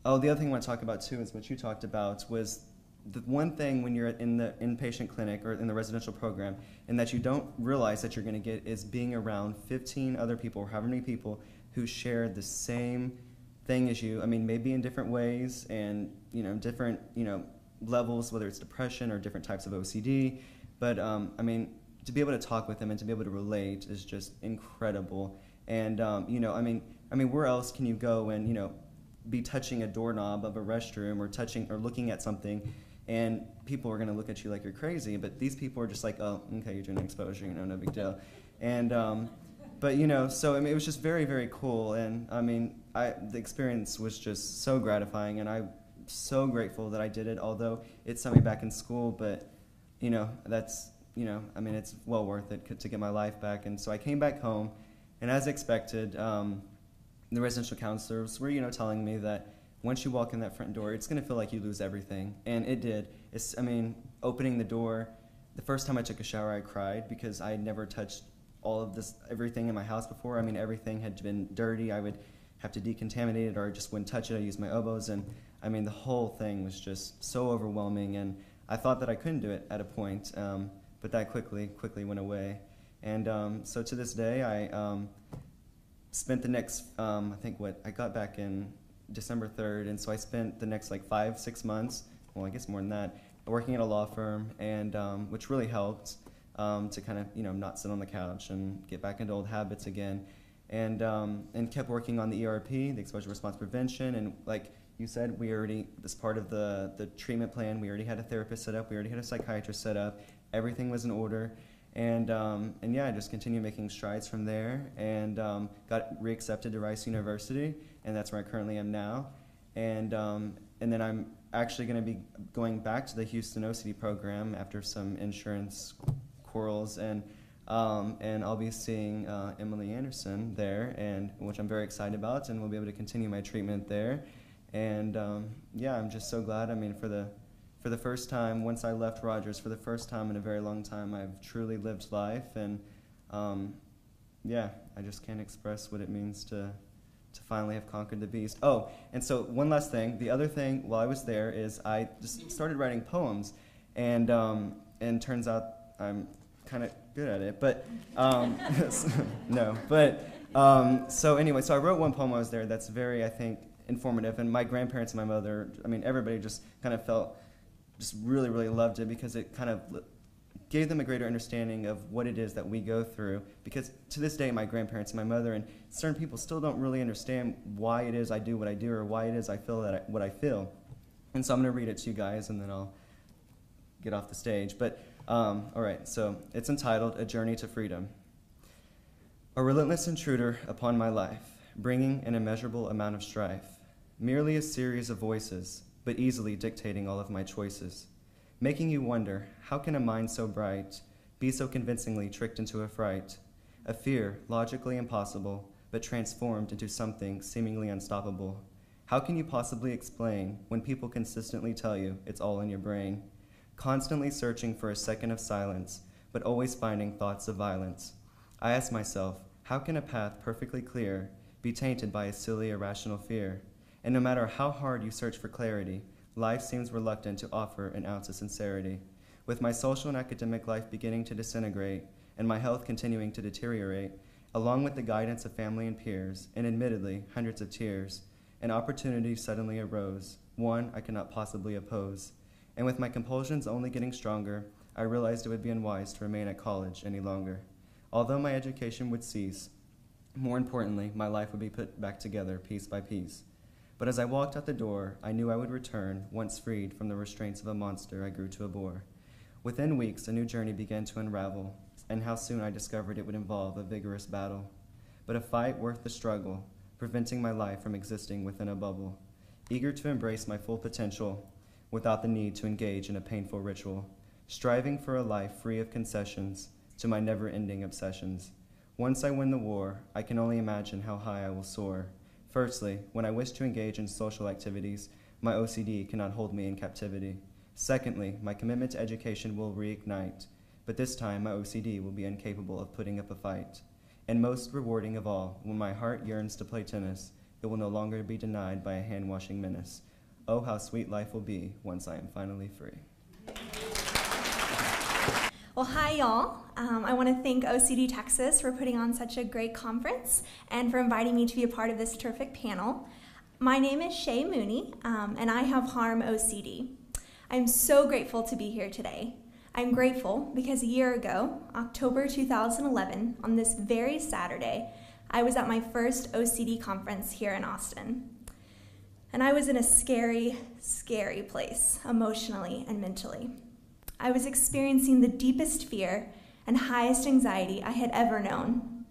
the other thing I want to talk about, too, is what you talked about, was the one thing when you're in the inpatient clinic or in the residential program, and that you don't realize that you're going to get, is being around 15 other people, or however many people, who share the same thing as you. I mean, maybe in different ways, and different levels, whether it's depression or different types of OCD. But I mean, to be able to talk with them and to be able to relate is just incredible. And I mean, where else can you go and be touching a doorknob of a restroom, or touching or looking at something, and people are going to look at you like you're crazy, but these people are just like, "Oh, okay, you're doing exposure, no big deal." And but so I mean, it was just very, very cool, and I mean, the experience was just so gratifying, and I'm so grateful that I did it. Although it sent me back in school, but that's I mean, it's well worth it to get my life back. And so I came back home, and as expected, the residential counselors were telling me that once you walk in that front door, it's going to feel like you lose everything, and it did. I mean, opening the door, the first time I took a shower, I cried because I had never touched everything in my house before. I mean, everything had been dirty. I would have to decontaminate it, or I just wouldn't touch it. I used my elbows, and I mean, the whole thing was just so overwhelming, and I thought that I couldn't do it at a point, but that quickly went away. And so to this day, I spent the next, I got back in December 3rd, and so I spent the next 5-6 months, well, I guess more than that, working at a law firm, and which really helped to kind of not sit on the couch and get back into old habits again, and kept working on the ERP, the exposure response prevention, and like you said, we already, as part of the treatment plan, we already had a therapist set up, we already had a psychiatrist set up, everything was in order. And yeah, I just continued making strides from there, and got reaccepted to Rice University, and that's where I currently am now. And then I'm actually going to be going back to the Houston OCD program after some insurance quarrels, and I'll be seeing Emily Anderson there, and which I'm very excited about, and we'll be able to continue my treatment there. And yeah, I'm just so glad. I mean, for the first time, once I left Rogers, for the first time in a very long time, I've truly lived life, and yeah, I just can't express what it means to finally have conquered the beast. Oh, and so one last thing. The other thing while I was there is I just started writing poems, and turns out I'm kind of good at it, but no. But so anyway, so I wrote one poem while I was there that's very, I think, informative, and my grandparents and my mother, I mean, everybody just kind of just really loved it, because it kind of gave them a greater understanding of what it is that we go through, because to this day my grandparents and my mother and certain people still don't really understand why it is I do what I do, or why it is I feel what I feel. And so I'm going to read it to you guys, and then I'll get off the stage. But all right, so it's entitled A Journey to Freedom. A relentless intruder upon my life, bringing an immeasurable amount of strife, merely a series of voices, but easily dictating all of my choices, making you wonder, how can a mind so bright be so convincingly tricked into a fright, a fear logically impossible, but transformed into something seemingly unstoppable? How can you possibly explain when people consistently tell you it's all in your brain, constantly searching for a second of silence, but always finding thoughts of violence? I ask myself, how can a path perfectly clear be tainted by a silly, irrational fear? And no matter how hard you search for clarity, life seems reluctant to offer an ounce of sincerity. With my social and academic life beginning to disintegrate and my health continuing to deteriorate, along with the guidance of family and peers, and admittedly hundreds of tears, an opportunity suddenly arose, one I could not possibly oppose. And with my compulsions only getting stronger, I realized it would be unwise to remain at college any longer. Although my education would cease, more importantly, my life would be put back together piece by piece. But as I walked out the door, I knew I would return, once freed from the restraints of a monster I grew to abhor. Within weeks, a new journey began to unravel, and how soon I discovered it would involve a vigorous battle, but a fight worth the struggle, preventing my life from existing within a bubble, eager to embrace my full potential without the need to engage in a painful ritual, striving for a life free of concessions to my never-ending obsessions. Once I win the war, I can only imagine how high I will soar. Firstly, when I wish to engage in social activities, my OCD cannot hold me in captivity. Secondly, my commitment to education will reignite, but this time my OCD will be incapable of putting up a fight. And most rewarding of all, when my heart yearns to play tennis, it will no longer be denied by a hand-washing menace. Oh, how sweet life will be once I am finally free. Well, hi, y'all. I want to thank OCD Texas for putting on such a great conference and for inviting me to be a part of this terrific panel. My name is Shay Mooney, and I have harm OCD. I'm so grateful to be here today. I'm grateful because a year ago, October 2011, on this very Saturday, I was at my first OCD conference here in Austin. And I was in a scary, scary place, emotionally and mentally. I was experiencing the deepest fear and highest anxiety I had ever known.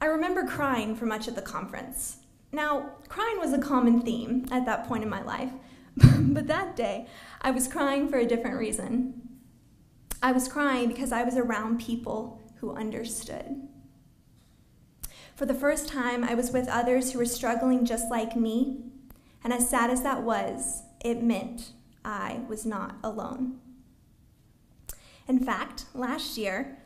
I remember crying for much of the conference. Now, crying was a common theme at that point in my life, but that day, I was crying for a different reason. I was crying because I was around people who understood. For the first time, I was with others who were struggling just like me, and as sad as that was, it meant I was not alone. In fact, last year,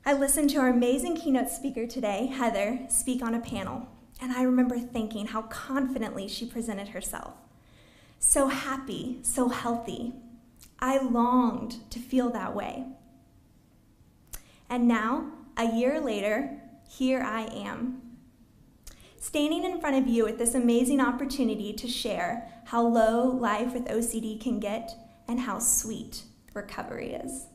I listened to our amazing keynote speaker today, Heather, speak on a panel, and I remember thinking how confidently she presented herself. So happy, so healthy. I longed to feel that way. And now, a year later, here I am, standing in front of you with this amazing opportunity to share how low life with OCD can get and how sweet recovery is.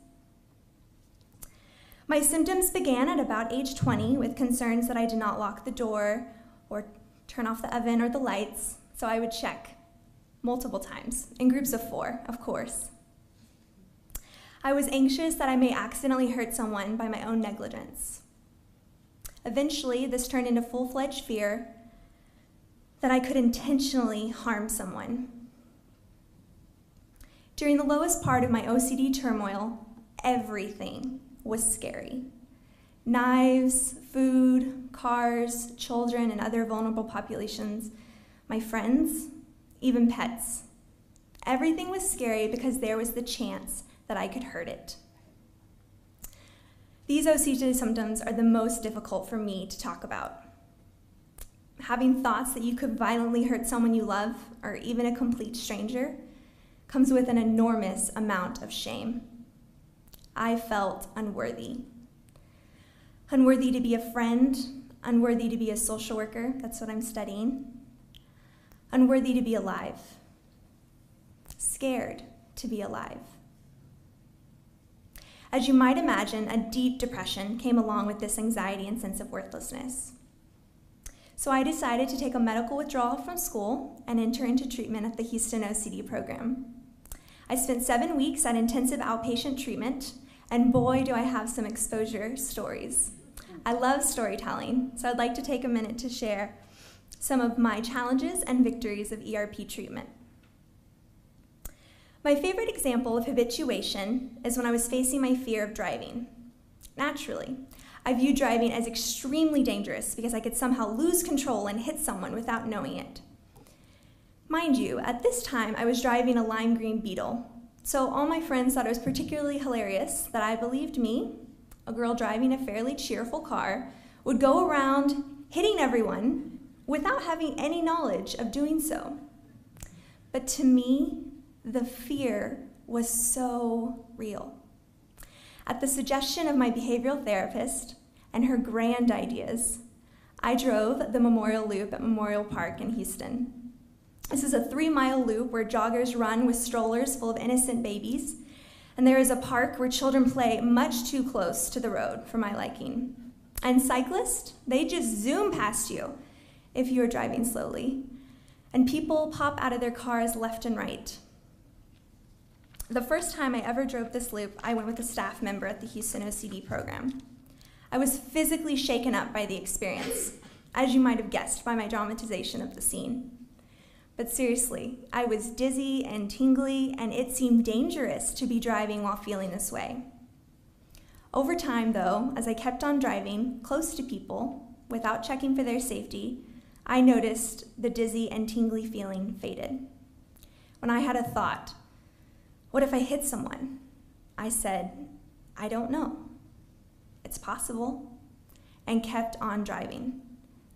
My symptoms began at about age 20 with concerns that I did not lock the door or turn off the oven or the lights, so I would check multiple times, in groups of 4, of course. I was anxious that I may accidentally hurt someone by my own negligence. Eventually, this turned into full-fledged fear that I could intentionally harm someone. During the lowest part of my OCD turmoil, everything was scary. Knives, food, cars, children, and other vulnerable populations, my friends, even pets. Everything was scary because there was the chance that I could hurt it. These OCD symptoms are the most difficult for me to talk about. Having thoughts that you could violently hurt someone you love, or even a complete stranger, comes with an enormous amount of shame. I felt unworthy. Unworthy to be a friend, unworthy to be a social worker, that's what I'm studying. Unworthy to be alive. Scared to be alive. As you might imagine, a deep depression came along with this anxiety and sense of worthlessness. So I decided to take a medical withdrawal from school and enter into treatment at the Houston OCD program. I spent 7 weeks at intensive outpatient treatment, and boy, do I have some exposure stories. I love storytelling, so I'd like to take a minute to share some of my challenges and victories of ERP treatment. My favorite example of habituation is when I was facing my fear of driving. Naturally, I viewed driving as extremely dangerous because I could somehow lose control and hit someone without knowing it. Mind you, at this time, I was driving a lime green Beetle, so all my friends thought it was particularly hilarious that I believed me, a girl driving a fairly cheerful car, would go around hitting everyone without having any knowledge of doing so. But to me, the fear was so real. At the suggestion of my behavioral therapist and her grand ideas, I drove the Memorial Loop at Memorial Park in Houston. This is a 3-mile loop where joggers run with strollers full of innocent babies, and there is a park where children play much too close to the road for my liking. And cyclists, they just zoom past you if you are driving slowly, and people pop out of their cars left and right. The first time I ever drove this loop, I went with a staff member at the Houston OCD program. I was physically shaken up by the experience, as you might have guessed by my dramatization of the scene. But seriously, I was dizzy and tingly, and it seemed dangerous to be driving while feeling this way. Over time, though, as I kept on driving close to people without checking for their safety, I noticed the dizzy and tingly feeling faded. When I had a thought, what if I hit someone? I said, I don't know. It's possible, and kept on driving.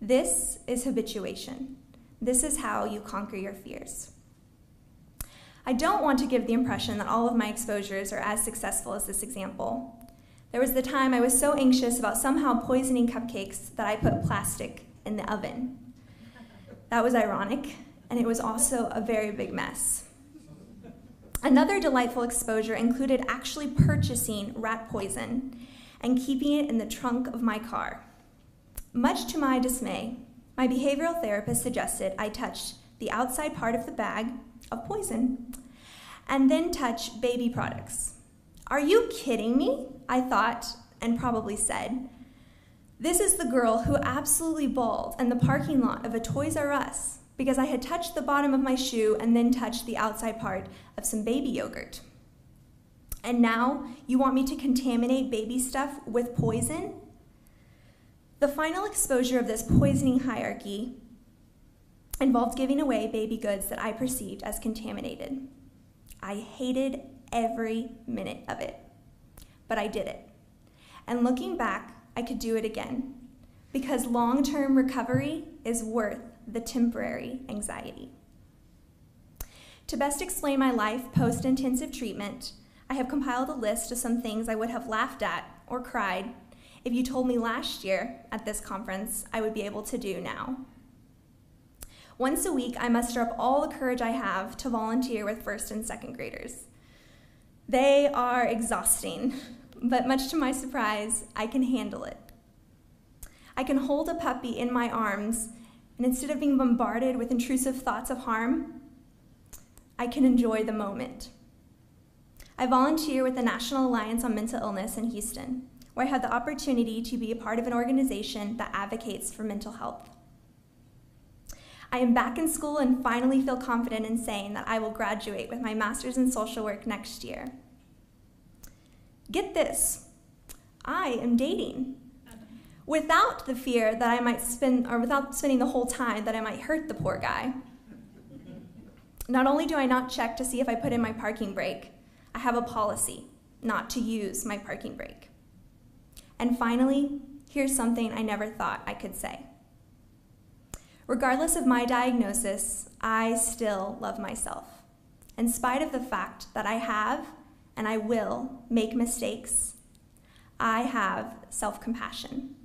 This is habituation. This is how you conquer your fears. I don't want to give the impression that all of my exposures are as successful as this example. There was the time I was so anxious about somehow poisoning cupcakes that I put plastic in the oven. That was ironic, and it was also a very big mess. Another delightful exposure included actually purchasing rat poison and keeping it in the trunk of my car. Much to my dismay, my behavioral therapist suggested I touch the outside part of the bag of poison and then touch baby products. Are you kidding me? I thought, and probably said. This is the girl who absolutely bawled in the parking lot of a Toys R Us because I had touched the bottom of my shoe and then touched the outside part of some baby yogurt. And now you want me to contaminate baby stuff with poison? The final exposure of this poisoning hierarchy involved giving away baby goods that I perceived as contaminated. I hated every minute of it, but I did it. And looking back, I could do it again, because long-term recovery is worth the temporary anxiety. To best explain my life post-intensive treatment, I have compiled a list of some things I would have laughed at or cried if you told me last year at this conference I would be able to do now. Once a week, I muster up all the courage I have to volunteer with first and second graders. They are exhausting, but much to my surprise, I can handle it. I can hold a puppy in my arms, and instead of being bombarded with intrusive thoughts of harm, I can enjoy the moment. I volunteer with the National Alliance on Mental Illness in Houston, where I had the opportunity to be a part of an organization that advocates for mental health. I am back in school and finally feel confident in saying that I will graduate with my master's in social work next year. Get this, I am dating. Without the fear that I might without spending the whole time that I might hurt the poor guy. Not only do I not check to see if I put in my parking brake, I have a policy not to use my parking brake. And finally, here's something I never thought I could say. Regardless of my diagnosis, I still love myself, in spite of the fact that I have and I will make mistakes. I have self-compassion.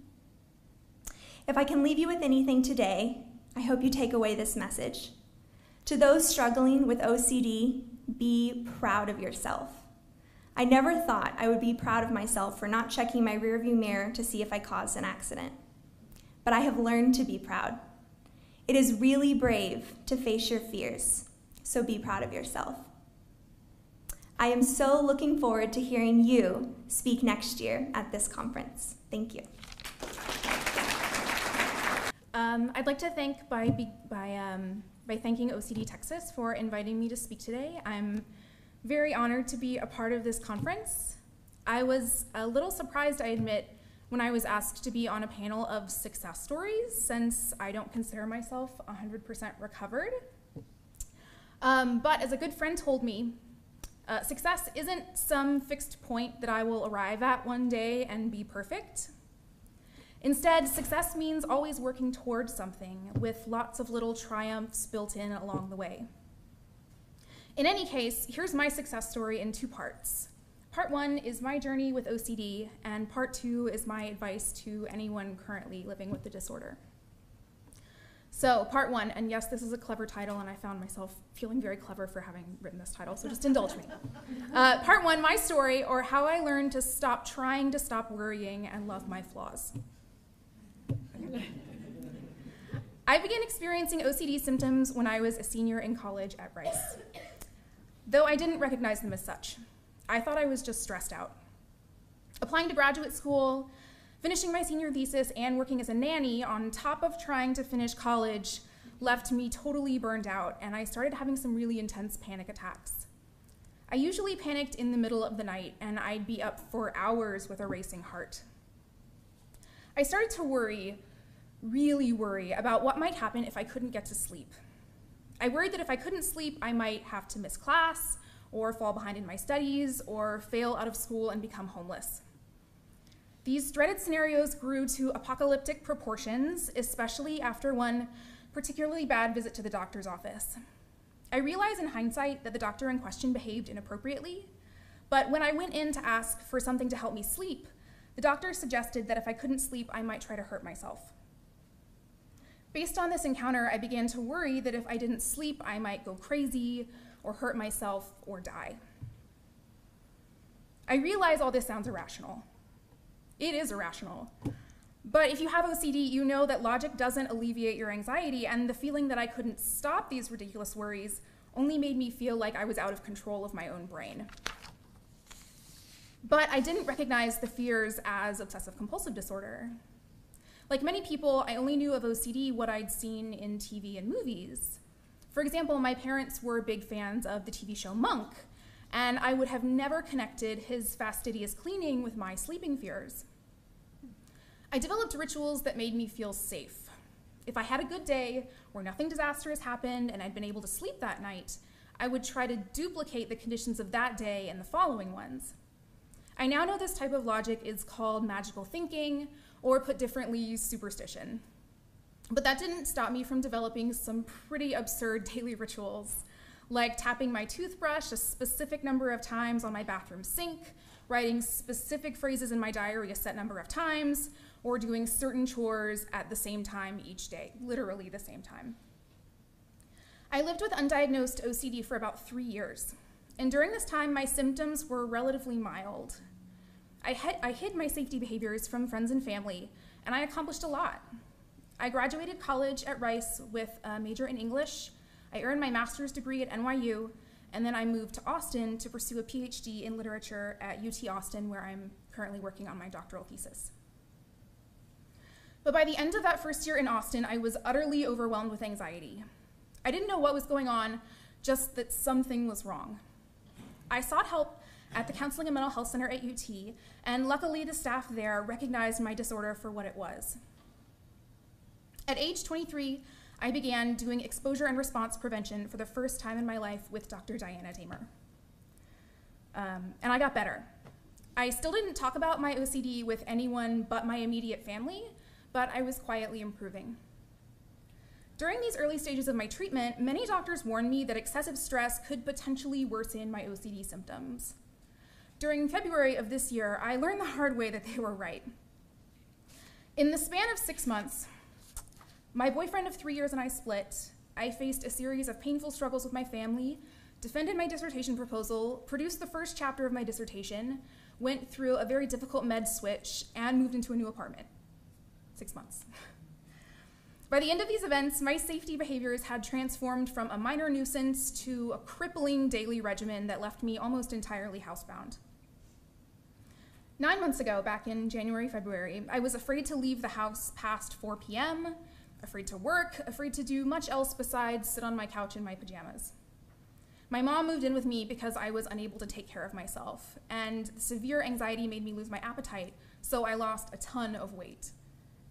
If I can leave you with anything today, I hope you take away this message. To those struggling with OCD, be proud of yourself. I never thought I would be proud of myself for not checking my rearview mirror to see if I caused an accident. But I have learned to be proud. It is really brave to face your fears, so be proud of yourself. I am so looking forward to hearing you speak next year at this conference. Thank you. I'd like to thank by thanking OCD Texas for inviting me to speak today. I'm very honored to be a part of this conference. I was a little surprised, I admit, when I was asked to be on a panel of success stories, since I don't consider myself 100% recovered. But as a good friend told me, success isn't some fixed point that I will arrive at one day and be perfect. Instead, success means always working towards something with lots of little triumphs built in along the way. In any case, here's my success story in 2 parts. Part 1 is my journey with OCD, and part 2 is my advice to anyone currently living with the disorder. So, part 1, and yes, this is a clever title, and I found myself feeling very clever for having written this title, so just indulge me. Part 1, my story, or how I learned to stop trying to stop worrying and love my flaws. I began experiencing OCD symptoms when I was a senior in college at Rice, though I didn't recognize them as such. I thought I was just stressed out. Applying to graduate school, finishing my senior thesis, and working as a nanny on top of trying to finish college left me totally burned out, and I started having some really intense panic attacks. I usually panicked in the middle of the night, and I'd be up for hours with a racing heart. I started to worry, really worry, about what might happen if I couldn't get to sleep. I worried that if I couldn't sleep, I might have to miss class, or fall behind in my studies, or fail out of school and become homeless. These dreaded scenarios grew to apocalyptic proportions, especially after one particularly bad visit to the doctor's office. I realize in hindsight that the doctor in question behaved inappropriately, but when I went in to ask for something to help me sleep, the doctor suggested that if I couldn't sleep, I might try to hurt myself. Based on this encounter, I began to worry that if I didn't sleep, I might go crazy, or hurt myself, or die. I realize all this sounds irrational. It is irrational. But if you have OCD, you know that logic doesn't alleviate your anxiety, and the feeling that I couldn't stop these ridiculous worries only made me feel like I was out of control of my own brain. But I didn't recognize the fears as obsessive-compulsive disorder. Like many people, I only knew of OCD what I'd seen in TV and movies. For example, my parents were big fans of the TV show Monk, and I would have never connected his fastidious cleaning with my sleeping fears. I developed rituals that made me feel safe. If I had a good day where nothing disastrous happened and I'd been able to sleep that night, I would try to duplicate the conditions of that day and the following ones. I now know this type of logic is called magical thinking, or put differently, superstition. But that didn't stop me from developing some pretty absurd daily rituals, like tapping my toothbrush a specific number of times on my bathroom sink, writing specific phrases in my diary a set number of times, or doing certain chores at the same time each day, literally the same time. I lived with undiagnosed OCD for about 3 years, and during this time, my symptoms were relatively mild. I hid my safety behaviors from friends and family, and I accomplished a lot. I graduated college at Rice with a major in English. I earned my master's degree at NYU, and then I moved to Austin to pursue a PhD in literature at UT Austin, where I'm currently working on my doctoral thesis. But by the end of that first year in Austin, I was utterly overwhelmed with anxiety. I didn't know what was going on, just that something was wrong. I sought help at the Counseling and Mental Health Center at UT, and luckily the staff there recognized my disorder for what it was. At age 23, I began doing exposure and response prevention for the first time in my life with Dr. Diana Damer. And I got better. I still didn't talk about my OCD with anyone but my immediate family, but I was quietly improving. During these early stages of my treatment, many doctors warned me that excessive stress could potentially worsen my OCD symptoms. During February of this year, I learned the hard way that they were right. In the span of 6 months, my boyfriend of 3 years and I split. I faced a series of painful struggles with my family, defended my dissertation proposal, produced the first chapter of my dissertation, went through a very difficult med switch, and moved into a new apartment. 6 months. By the end of these events, my safety behaviors had transformed from a minor nuisance to a crippling daily regimen that left me almost entirely housebound. 9 months ago, back in January, February, I was afraid to leave the house past 4 p.m., afraid to work, afraid to do much else besides sit on my couch in my pajamas. My mom moved in with me because I was unable to take care of myself, and severe anxiety made me lose my appetite, so I lost a ton of weight.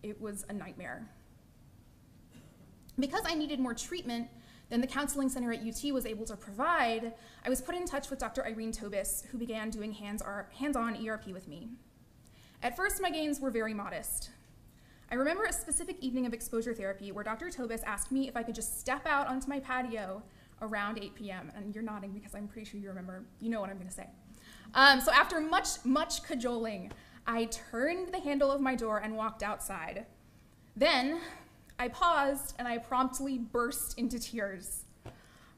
It was a nightmare. Because I needed more treatment than the counseling center at UT was able to provide, I was put in touch with Dr. Irene Tobis, who began doing hands-on ERP with me. At first, my gains were very modest. I remember a specific evening of exposure therapy where Dr. Tobis asked me if I could just step out onto my patio, around 8 p.m. And you're nodding because I'm pretty sure you remember, you know what I'm gonna say. So after much cajoling, I turned the handle of my door and walked outside. Then I paused and I promptly burst into tears.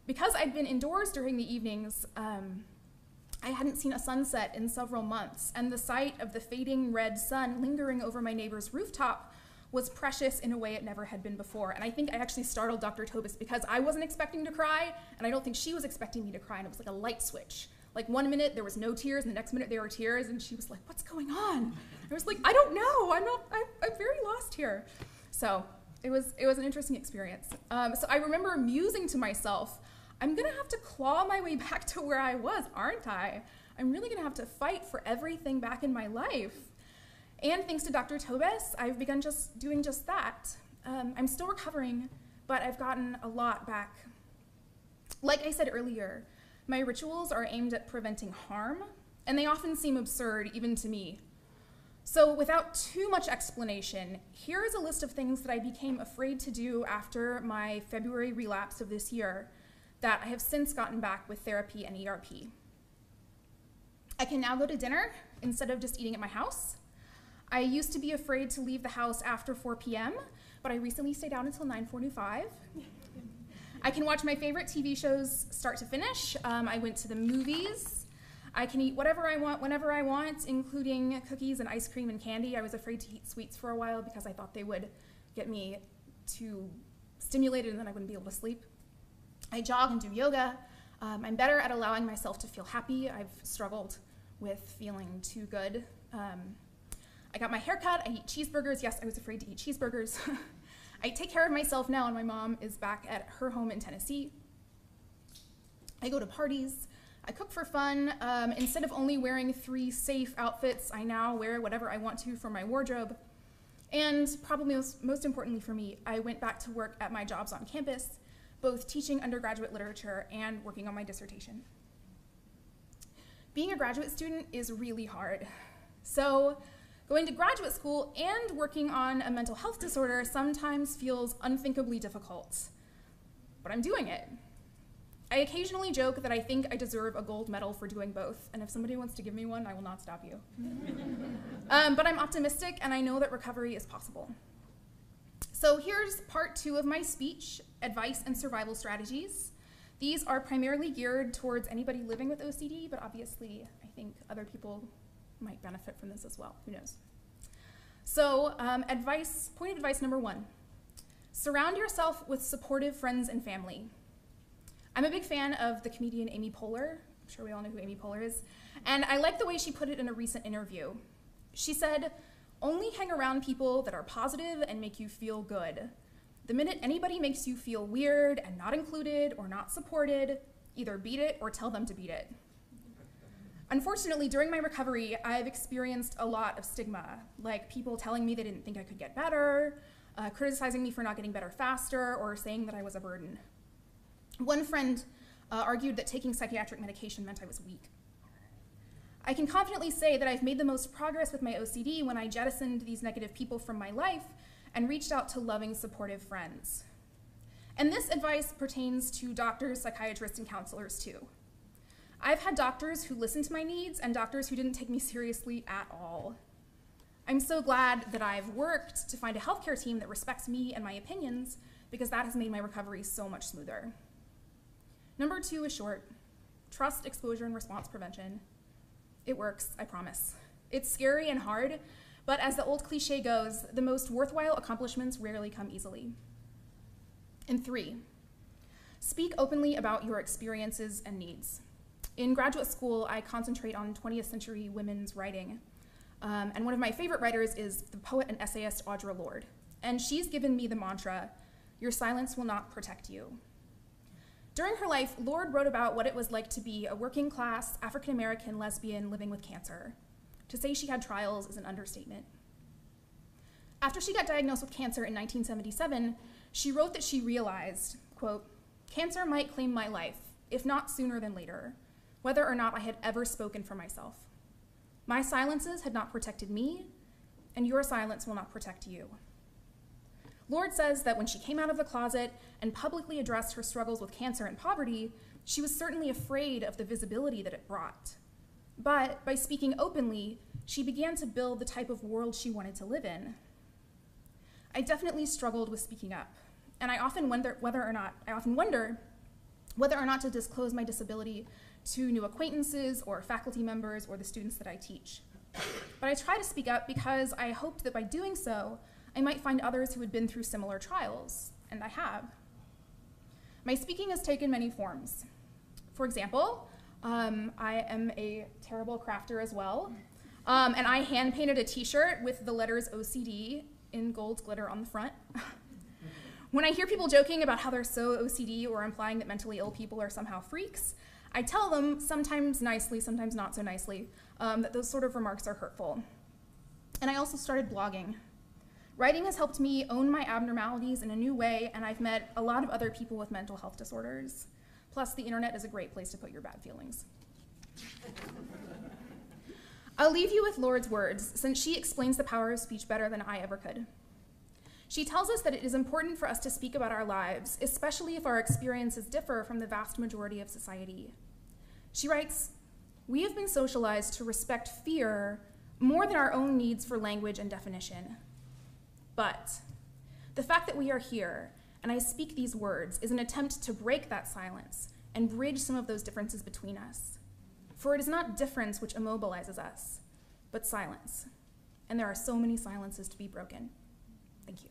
Because I'd been indoors during the evenings, I hadn't seen a sunset in several months, and the sight of the fading red sun lingering over my neighbor's rooftop was precious in a way it never had been before. And I think I actually startled Dr. Tobis because I wasn't expecting to cry, and I don't think she was expecting me to cry, and it was like a light switch. Like 1 minute there was no tears, and the next minute there were tears, and she was like, "What's going on?" I was like, "I don't know, I'm very lost here." So it was an interesting experience. So I remember musing to myself, I'm gonna have to claw my way back to where I was, aren't I? I'm really gonna have to fight for everything back in my life. And thanks to Dr. Tobis, I've begun doing just that. I'm still recovering, but I've gotten a lot back. Like I said earlier, my rituals are aimed at preventing harm, and they often seem absurd even to me. So without too much explanation, here is a list of things that I became afraid to do after my February relapse of this year that I have since gotten back with therapy and ERP. I can now go to dinner instead of just eating at my house. I used to be afraid to leave the house after 4 p.m., but I recently stayed out until 9:45. I can watch my favorite TV shows start to finish. I went to the movies. I can eat whatever I want, whenever I want, including cookies and ice cream and candy. I was afraid to eat sweets for a while because I thought they would get me too stimulated and then I wouldn't be able to sleep. I jog and do yoga. I'm better at allowing myself to feel happy. I've struggled with feeling too good. I got my hair cut. I eat cheeseburgers. Yes, I was afraid to eat cheeseburgers. I take care of myself now, and my mom is back at her home in Tennessee. I go to parties. I cook for fun. Instead of only wearing 3 safe outfits, I now wear whatever I want to from my wardrobe. And probably most importantly for me, I went back to work at my jobs on campus, both teaching undergraduate literature and working on my dissertation. Being a graduate student is really hard. So going to graduate school and working on a mental health disorder sometimes feels unthinkably difficult, but I'm doing it. I occasionally joke that I think I deserve a gold medal for doing both, and if somebody wants to give me one, I will not stop you. But I'm optimistic, and I know that recovery is possible. So here's part 2 of my speech, Advice and Survival Strategies. These are primarily geared towards anybody living with OCD, but obviously I think other people might benefit from this as well, who knows. So point of advice number 1, surround yourself with supportive friends and family. I'm a big fan of the comedian Amy Poehler. I'm sure we all know who Amy Poehler is. And I like the way she put it in a recent interview. She said, "Only hang around people that are positive and make you feel good. The minute anybody makes you feel weird and not included or not supported, either beat it or tell them to beat it." Unfortunately, during my recovery, I've experienced a lot of stigma, like people telling me they didn't think I could get better, criticizing me for not getting better faster, or saying that I was a burden. One friend argued that taking psychiatric medication meant I was weak. I can confidently say that I've made the most progress with my OCD when I jettisoned these negative people from my life and reached out to loving, supportive friends. And this advice pertains to doctors, psychiatrists, and counselors too. I've had doctors who listened to my needs and doctors who didn't take me seriously at all. I'm so glad that I've worked to find a healthcare team that respects me and my opinions, because that has made my recovery so much smoother. Number 2 is short. Trust exposure and response prevention. It works, I promise. It's scary and hard, but as the old cliche goes, the most worthwhile accomplishments rarely come easily. And 3, speak openly about your experiences and needs. In graduate school, I concentrate on 20th century women's writing. And one of my favorite writers is the poet and essayist Audre Lorde. And she's given me the mantra, "Your silence will not protect you." During her life, Lorde wrote about what it was like to be a working class African-American lesbian living with cancer. To say she had trials is an understatement. After she got diagnosed with cancer in 1977, she wrote that she realized, quote, "Cancer might claim my life, if not sooner than later, whether or not I had ever spoken for myself. My silences had not protected me, and your silence will not protect you." Lorde says that when she came out of the closet and publicly addressed her struggles with cancer and poverty, she was certainly afraid of the visibility that it brought. But by speaking openly, she began to build the type of world she wanted to live in. I definitely struggled with speaking up, and I often wonder whether or not to disclose my disability to new acquaintances or faculty members or the students that I teach. But I try to speak up because I hoped that by doing so, I might find others who had been through similar trials, and I have. My speaking has taken many forms. For example, I am a terrible crafter as well, and I hand-painted a t-shirt with the letters OCD in gold glitter on the front. When I hear people joking about how they're so OCD or implying that mentally ill people are somehow freaks, I tell them, sometimes nicely, sometimes not so nicely, that those sort of remarks are hurtful. And I also started blogging. Writing has helped me own my abnormalities in a new way, and I've met a lot of other people with mental health disorders. Plus, the internet is a great place to put your bad feelings. I'll leave you with Lorde's words, since she explains the power of speech better than I ever could. She tells us that it is important for us to speak about our lives, especially if our experiences differ from the vast majority of society. She writes, "We have been socialized to respect fear more than our own needs for language and definition. But the fact that we are here, and I speak these words, is an attempt to break that silence and bridge some of those differences between us. For it is not difference which immobilizes us, but silence. And there are so many silences to be broken." Thank you.